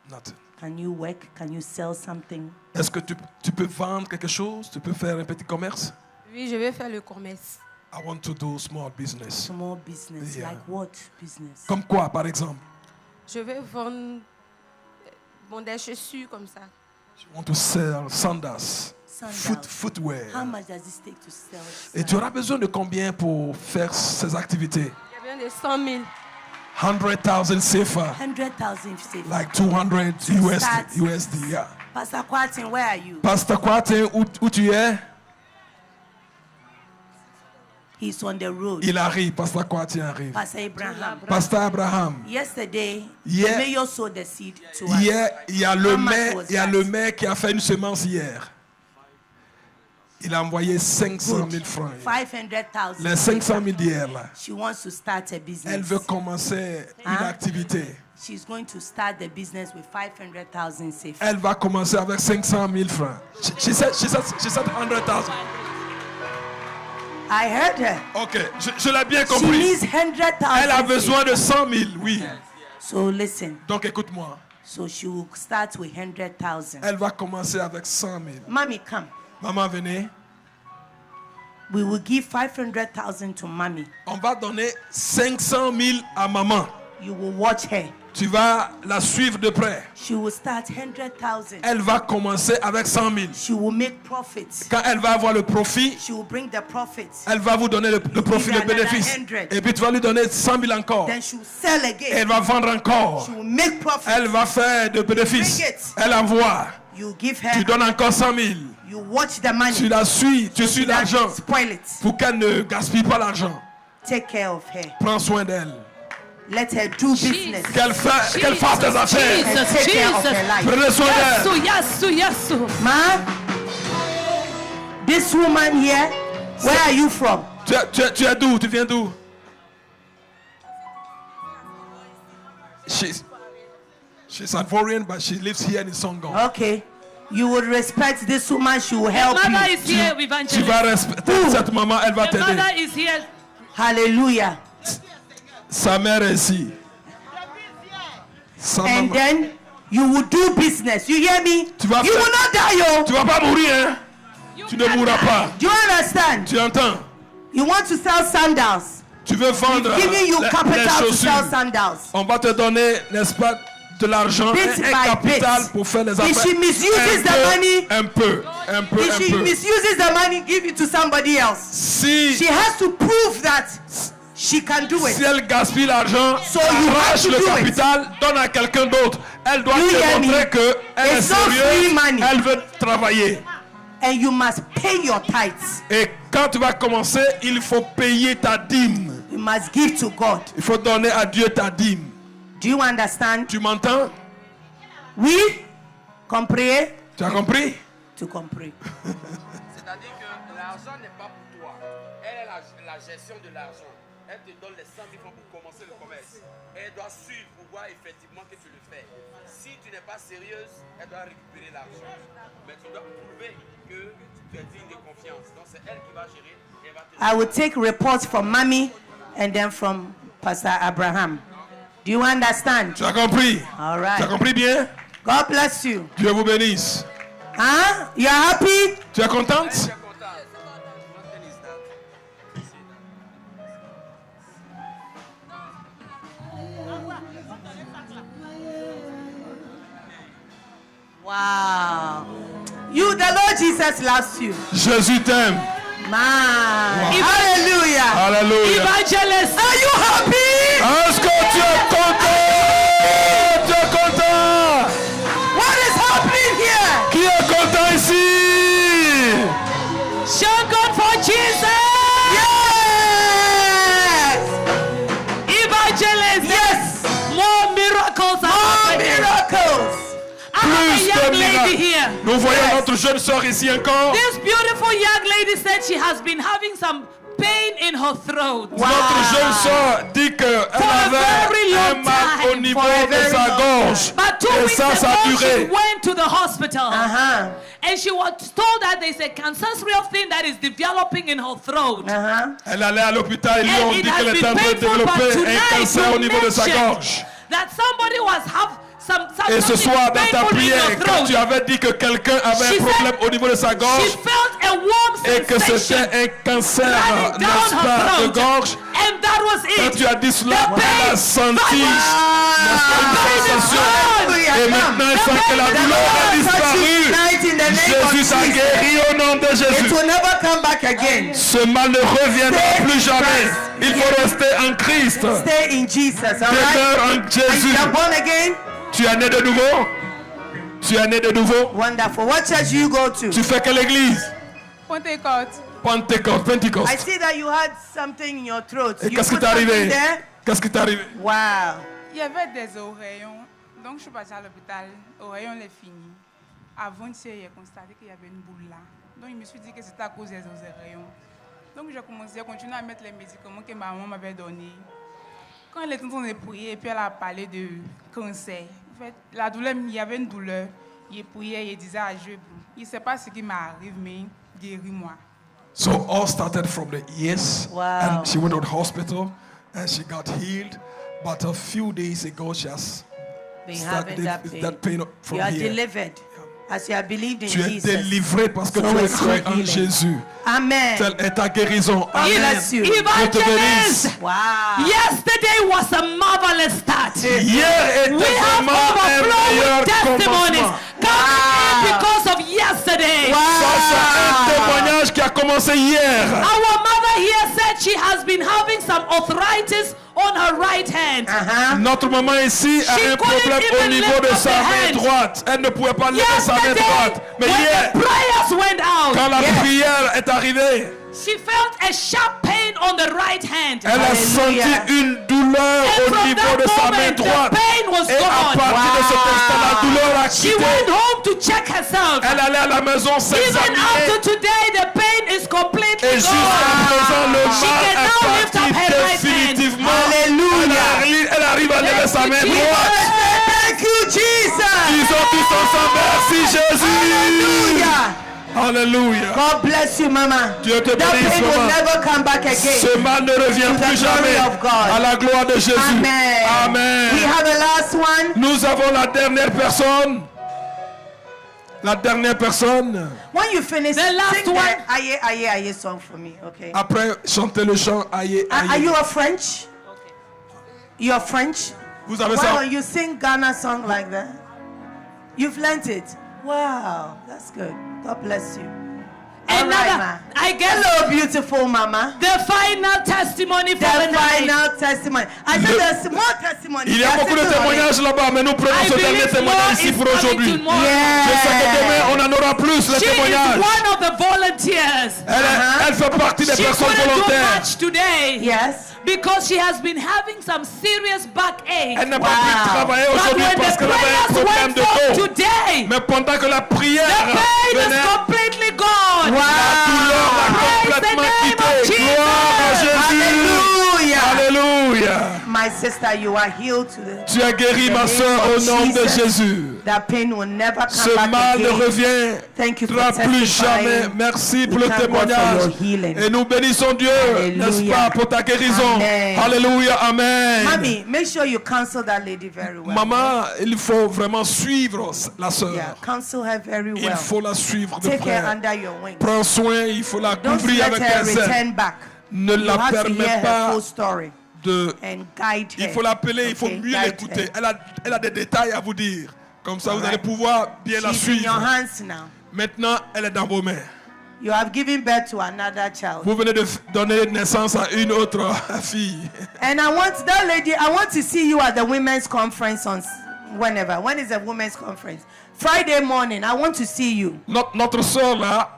Nothing. Can you work? Can you sell something? Est-ce que tu peux vendre quelque chose? Tu peux faire un petit commerce? Oui, je vais faire le commerce. I want to do small business. Small business. Yeah. Like what business? Comme quoi, par exemple? Je vais vendre des chaussures comme ça. You want to sell sandals, Sandals. footwear. How much does it take to sell? Et tu auras besoin de combien pour faire ces activités? Il y a bien de 100 000. 100,000 CFA, 100,000 safe. like 200 start. USD, yeah. Pastor Kwatin, where are you? Pasteur Kwatin, où tu es? He's on the road. Il arrive, Pasteur Kwatin arrive. Pastor Abraham. Pasteur Abraham, Yesterday, Yeah. the mayor sowed the seed to us. hier, il y a le How much maire, was il y a that? le maire qui a fait une semence hier. Il a envoyé 500 000 francs. 500,000. Les 500 000 d'hier, là. She wants to start a Elle business. veut commencer une Hein? activité. She's going to start the business with 500,000 safe. Elle va commencer avec 500 000 francs. She said 100,000. I heard her. Ok, je l'ai bien She compris. needs 100,000. Elle a besoin de 100 000, oui. So listen. Donc écoute-moi. So she will start with 100,000. Elle va commencer avec 100 000. Mommy, come. Maman, venez. We will give 500,000 to mommy. On va donner 500 000 à maman. You will watch her. Tu vas la suivre de près. She will start 100,000. Elle va commencer avec 100 000. She will make profits. Quand elle va avoir le profit, She will bring the profits. elle va vous donner le profit, le Give her bénéfice. another 100. Et puis tu vas lui donner 100 000 encore. Then she will sell again. Elle va vendre encore. She will make profits. Elle va faire de bénéfices. Bring it. Elle envoie. You give Tu her. donnes encore 100 000. You watch the money. Tu la suis, tu suis Do not l'argent spoil it. pour qu'elle ne gaspille pas l'argent. Take care of her. Prends soin d'elle. Let her do business. Qu'elle fasse des affaires. And take care of her life. Prenez soin d'elle. Yes. Ma, this woman here, where are you from? Tu es d'où? Tu viens d'où? She's Ivorian, but she lives here in Songon. Okay. You will respect this woman. She will help Mother you. is here, Tu evangelist. vas respecter cette maman, elle va The mother t'aider. is here. Hallelujah. Sa mère est ici. Sa And maman. then you will do business. You hear me? Tu vas You faire- will not die, yo. Tu vas pas mourir, hein? Tu ne mourras pas. Do you understand? Tu entends? You want to sell sandals. Tu veux vendre Giving you les capital to sell chaussures. sandals. On va te donner, n'est-ce pas, de l'argent, Bit un by capital bit. pour faire les If affaires. she misuses the money, un peu, if she misuses the money, give it to somebody else. Si, She has to prove that she can do si it. elle gaspille l'argent, So you have arrache to le do it. capital, donne à quelqu'un d'autre. Elle doit You hear te montrer me? qu'elle est It's not free sérieuse, money. elle veut travailler. And you must pay your tithes. Et quand tu vas commencer, il faut payer ta dîme. You must give to God. Il faut donner à Dieu ta dîme. Do you understand? Tu m'entends? Oui? Comprenez? Tu as compris? To comprehend. C'est-à-dire que l'argent n'est pas pour toi. Elle est la gestion de l'argent. Elle te donne les 100 000 francs pour commencer le commerce. Elle doit suivre pour voir effectivement que tu le fais. Si tu n'es pas sérieuse, elle doit récupérer l'argent. Mais tu dois prouver que tu es digne de confiance. Donc c'est elle qui va gérer. Elle va te I will take reports from Mommy and then from Pastor Abraham. Do you understand? Tu as compris? All Tu as right. compris bien? God bless you. Dieu vous bénisse. Huh? You are happy? Tu es contente? Wow. You, the Lord Jesus loves you. Jésus t'aime. Man. Wow. Hallelujah. Alléluia. Evangelist. Are you happy? Est-ce que tu es content? Tu es content? What is happening here? Qui est content ici? Shout God for Jesus. Yes. Evangelist. Yes. More miracles are More happening. miracles. I have a Plus de young lady miracles. here. Nous voyons notre jeune sœur ici encore. This beautiful young lady said she has been having some pain in her throat. Notre jeune sœur dit qu'elle a very avait un long mal au time. niveau For a de very sa long gorge. But 2 Et weeks ça, ça a ago, she duré. went to the hospital. Uh-huh. And she was told that there's a cancerous thing that is developing in her throat. Uh-huh. Elle allait à l'hôpital et lui And ont it dit has qu'elle était been en train de painful, but développer un tonight cancer au you niveau de sa mentioned gorge. that somebody was some Et ce soir, dans ta painful in prière, your quand throat. tu avais dit que quelqu'un avait She un problème said au niveau de sa She gorge felt a warm et que sensation c'était un cancer, running down n'est-ce pas, her de throat. gorge, And that was quand it. tu as dit cela, The elle a pain senti, vanished. n'est-ce pas, une The pain is sensation. gone. Et maintenant, elle sent que la The douleur a Touch you disparu. tonight in the name of Jésus t'a Jesus. guéri au nom de It Jésus. will never come back again. Ce mal ne reviendra Stay plus in jamais. Christ. Il faut rester en Christ. Stay in Jesus, all Demeure right? en And Jésus. you are born again? Tu es né de nouveau? Tu es né de nouveau? Wonderful. What church do you go to? Tu fais quelle église? Pentecôte. Pentecôte. I Pentecôte. see that you had something in your throat. Et You qu'est-ce qui put t'est something arrivé? there? Qu'est-ce qui t'est arrivé? Wow. Il y avait des oreillons. Donc, je suis partie à l'hôpital. Oreillons les fini. Avant-hier, j'ai constaté qu'il y avait une boule là. Donc, je me suis dit que c'était à cause des oreillons. Donc, j'ai commencé à continuer à mettre les médicaments que ma maman m'avait donnés. Quand elle était en train de prier, et puis elle a parlé de cancer. En fait, la douleur, il y avait une douleur. Il priait, il disait à Dieu, il ne sait pas ce qui m'arrive, mais guéris-moi. So all started from the ears, Wow. and she went to the hospital, and she got healed. But a few days ago, she has Been started having that pain. from You are here. delivered as you have believed in Tu es Jesus. délivré parce que So tu as is cru your en healing. Jésus. Amen. Telle est ta guérison. God Amen. bless you. Je te bénisse. Evangelist, Wow. yesterday was a marvelous start. Hier était We have vraiment un meilleur overflowing testimonies commencement. coming in because of yesterday. Ça, c'est un témoignage qui a commencé hier. Our mother here said she has been having some arthritis on her right hand. Uh-huh. Notre maman ici She a un couldn't problème au even niveau lift de up sa her main hand. droite. Elle ne pouvait pas lever sa main Yesterday, droite. Mais when hier, the prayers went out, quand la prière est arrivée, she felt a sharp pain on the right hand. elle a senti une douleur And au from niveau that de sa main moment, the droite. pain was Et à gone. partir de cet instant, la douleur a She quitté. went home to check herself. Elle allait à la maison Even s'examiner. after today, the pain is completely Et jusqu'à présent, le gone. She mal can est now lift up parti her right hand. définitivement. Hallelujah. Elle arrive à lever sa main Thank you, droite. Thank you, Jesus. Disons tous ensemble, merci Jésus. Hallelujah. Alléluia. God bless you, Mama. Dieu te That bénisse, pain will maman. never come back again. Ce mal ne revient To the plus glory jamais. of God. À la gloire de Jésus. Amen. Amen. We have a last one. Nous avons la dernière personne. La dernière personne. When you finish, The last sing one. the Aye, Aye, Aye song for me, okay? Après, chantez le chant Aïe, Are Aïe. you a French? You're French? Vous avez Why ça? don't you sing Ghana song like that? You've learnt it. Wow, that's good. God bless you. All right, Another, ma. I guess, Hello, beautiful Mama. the final testimony for The the night. final testimony. I said there's more testimony. Il y a beaucoup de témoignages là-bas, mais nous prenons I ce dernier believe témoignage more ici is pour coming aujourd'hui. tomorrow. Je sais que demain, on en aura plus, les She is témoignages. one of the volunteers. Elle fait partie des She personnes couldn't do volontaires. much today Yes. because she has been having some serious backache. Elle n'a pas pu travailler But aujourd'hui when parce the qu'elle avait un prayers problème went de forth dos. today, Mais pendant que la prière the pain is venait, completely gone. la douleur l'a Praise the complètement name of quitté. Jesus. Gloire à Jésus. Hallelujah. Alléluia. My sister, you are healed today. Tu es guéri, ma soeur, au nom de Jésus. That pain will never come Ce back mal ne again. Thank you for reviendra plus testifying. jamais. Merci pour We le thank God for témoignage. your healing. Et nous bénissons Dieu, n'est-ce Alléluia. pas, pour ta guérison. Amen. Alléluia, amen. Mommy, make sure you counsel that lady very well. Maman, il faut vraiment suivre la soeur. Yeah, counsel her very Il well. faut la suivre de Take her près. under your wing. Prends soin, il faut la Don't couvrir let avec her tes ailes. return back. Ne You la have to hear permets her pas full story de... and guide her. Il faut l'appeler, il faut Okay, mieux guide l'écouter. her. Elle a des détails à vous dire. Comme ça, vous allez Alright. pouvoir bien la She's in your suivre. hands now. Maintenant, elle est dans vos mains. You have given birth to another child. Vous venez de donner naissance à une autre fille. And I want that lady, I want to see you at the women's conference on whenever. When is the women's conference? Friday morning. I want to see you. Notre soeur là,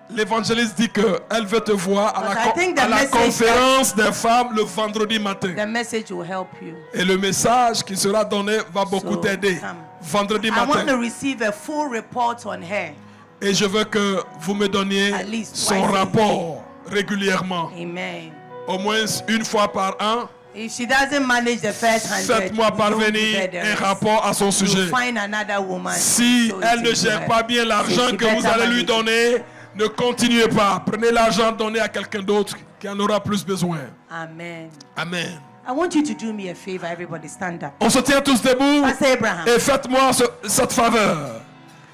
l'évangéliste dit qu'elle veut te voir à But la, I think the à la message conférence des femmes le vendredi matin. The message will help you. Et le message qui sera donné va beaucoup So, t'aider. come. Vendredi I want to matin. receive a full report on her. Et je veux que vous me donniez At least son twice a rapport régulièrement. Amen. Au moins une fois par an. If she doesn't manage the first 100, Faites-moi you don't parvenir give her the un rest. rapport à son You'll sujet. find another woman. Si So elle it ne is gère well. pas bien l'argent So she que vous better allez lui manage it. donner, ne continuez pas. Prenez l'argent, donnez à quelqu'un d'autre qui en aura plus besoin. Amen. Amen. I want you to do me a favor. Everybody stand up. On se tient tous debout Pastor Abraham. et faites-moi cette faveur.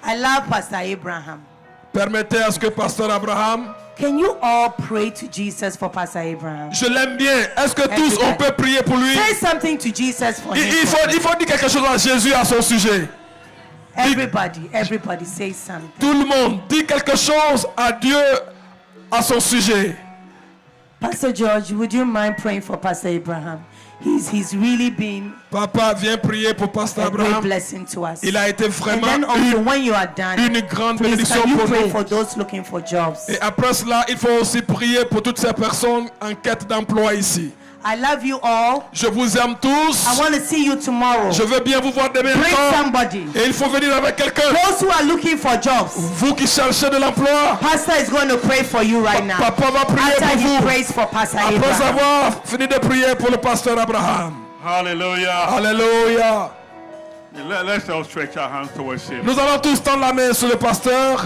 I love Pastor Abraham. Permettez à ce que Pasteur Abraham, Can you all pray to Jesus for Pastor Abraham? je l'aime bien. Est-ce que tous on peut prier pour lui? Say something to Jesus for him. Il faut dire quelque chose à Jésus à son sujet. Everybody say something. Tout le monde dit quelque chose à Dieu à son sujet. Pastor George, would you mind praying for Pastor Abraham? He's really been Papa, viens prier pour Pasteur a great Abraham. blessing to us. Il a été And vraiment then also when you are done, une grande please bénédiction can you pour pray nous. for those looking for jobs? Et après cela, il faut aussi prier pour toutes ces personnes en quête d'emploi ici. I love you all. Je vous aime tous. I want to see you tomorrow. Je veux bien vous voir demain Bring soir. somebody. Et il faut venir avec quelqu'un. Those who are looking for jobs, Vous qui cherchez de l'emploi, Pastor is going to pray for you right now. Papa va prier After pour he vous. prays for Pastor Après Abraham. avoir fini de prier pour le pasteur Abraham. Hallelujah. Alléluia. Let's all stretch our hands towards him. Nous allons tous tendre la main sur le pasteur.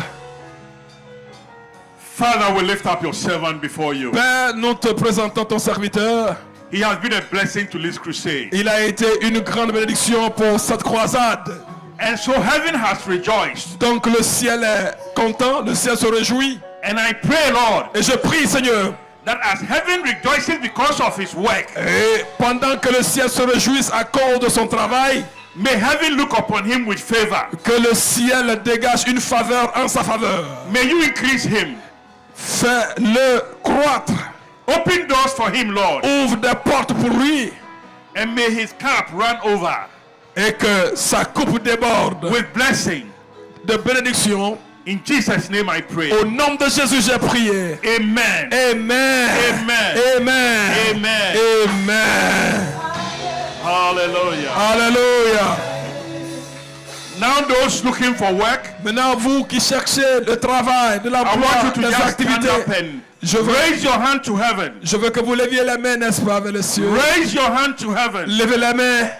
Father, we lift up your servant before you. Père, nous te présentons ton serviteur. He has been a blessing to this crusade. Il a été une grande bénédiction pour cette croisade. And so heaven has rejoiced. Donc le ciel est content, le ciel se réjouit. And I pray, Lord, Et je prie, Seigneur, that as heaven rejoices because of his work, et pendant que le ciel se réjouisse à cause de son travail, may heaven look upon him with favor. que le ciel dégage une faveur en sa faveur. May you increase him. Fais-le croître. Open doors for him, Lord. Ouvre des portes pour lui. And may his cup run over Et que sa coupe déborde with blessing. de bénédiction. In Jesus' name I pray. Au nom de Jésus, j'ai prié. Amen. Amen. Amen. Amen. Amen. Amen. Hallelujah. Alléluia. Now those looking for work, Maintenant, vous qui cherchez le travail, de I want l'emploi, you to des just stand activités, up and je veux, raise your hand to heaven. je veux que vous leviez la main, n'est-ce pas, vers le ciel. Raise your hand to heaven. Levez la main.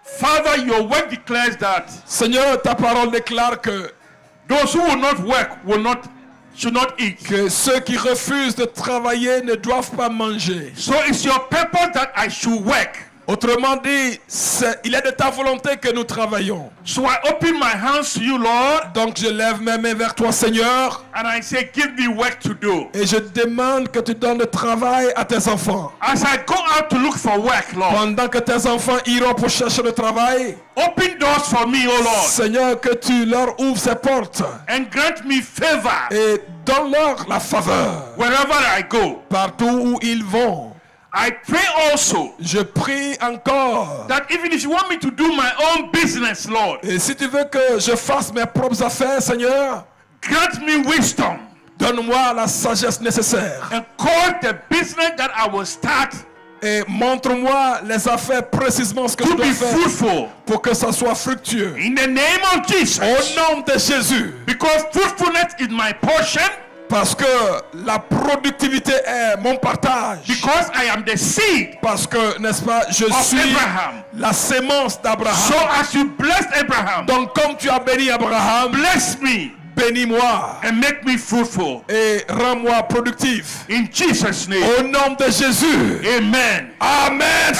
Father, your word declares that Seigneur, ta parole déclare que those who will not work should not eat. que ceux qui refusent de travailler ne doivent pas manger. So it's your purpose that I should work. Autrement dit, il est de ta volonté que nous travaillons. So I open my hands to you, Lord, Donc je lève mes mains vers toi, Seigneur, and I say, give me work to do. et je demande que tu donnes le travail à tes enfants. As I go out to look for work, Lord, Pendant que tes enfants iront pour chercher le travail, open doors for me, O Lord, Seigneur, que tu leur ouvres ces portes and grant me favor et donne-leur la faveur wherever I go. partout où ils vont. I pray also Je prie encore. that even if you want me to do my own business, Lord, Et si tu veux que je fasse mes propres affaires, Seigneur, grant me wisdom donne-moi la sagesse nécessaire. and call the business that I will start Et montre-moi les affaires précisément ce que je to dois be faire fruitful. pour que ça soit fructueux. In the name of Jesus. Au nom de Jésus. Because fruitfulness is my portion. Parce que la productivité est mon partage. Because I am the seed Parce que, n'est-ce pas, je of suis Abraham. la sémence d'Abraham. So as you blessed Abraham, Donc comme tu as béni Abraham, bless me bénis-moi and make me fruitful. et rends-moi productif. In Jesus' name. Au nom de Jésus. Amen. Amen.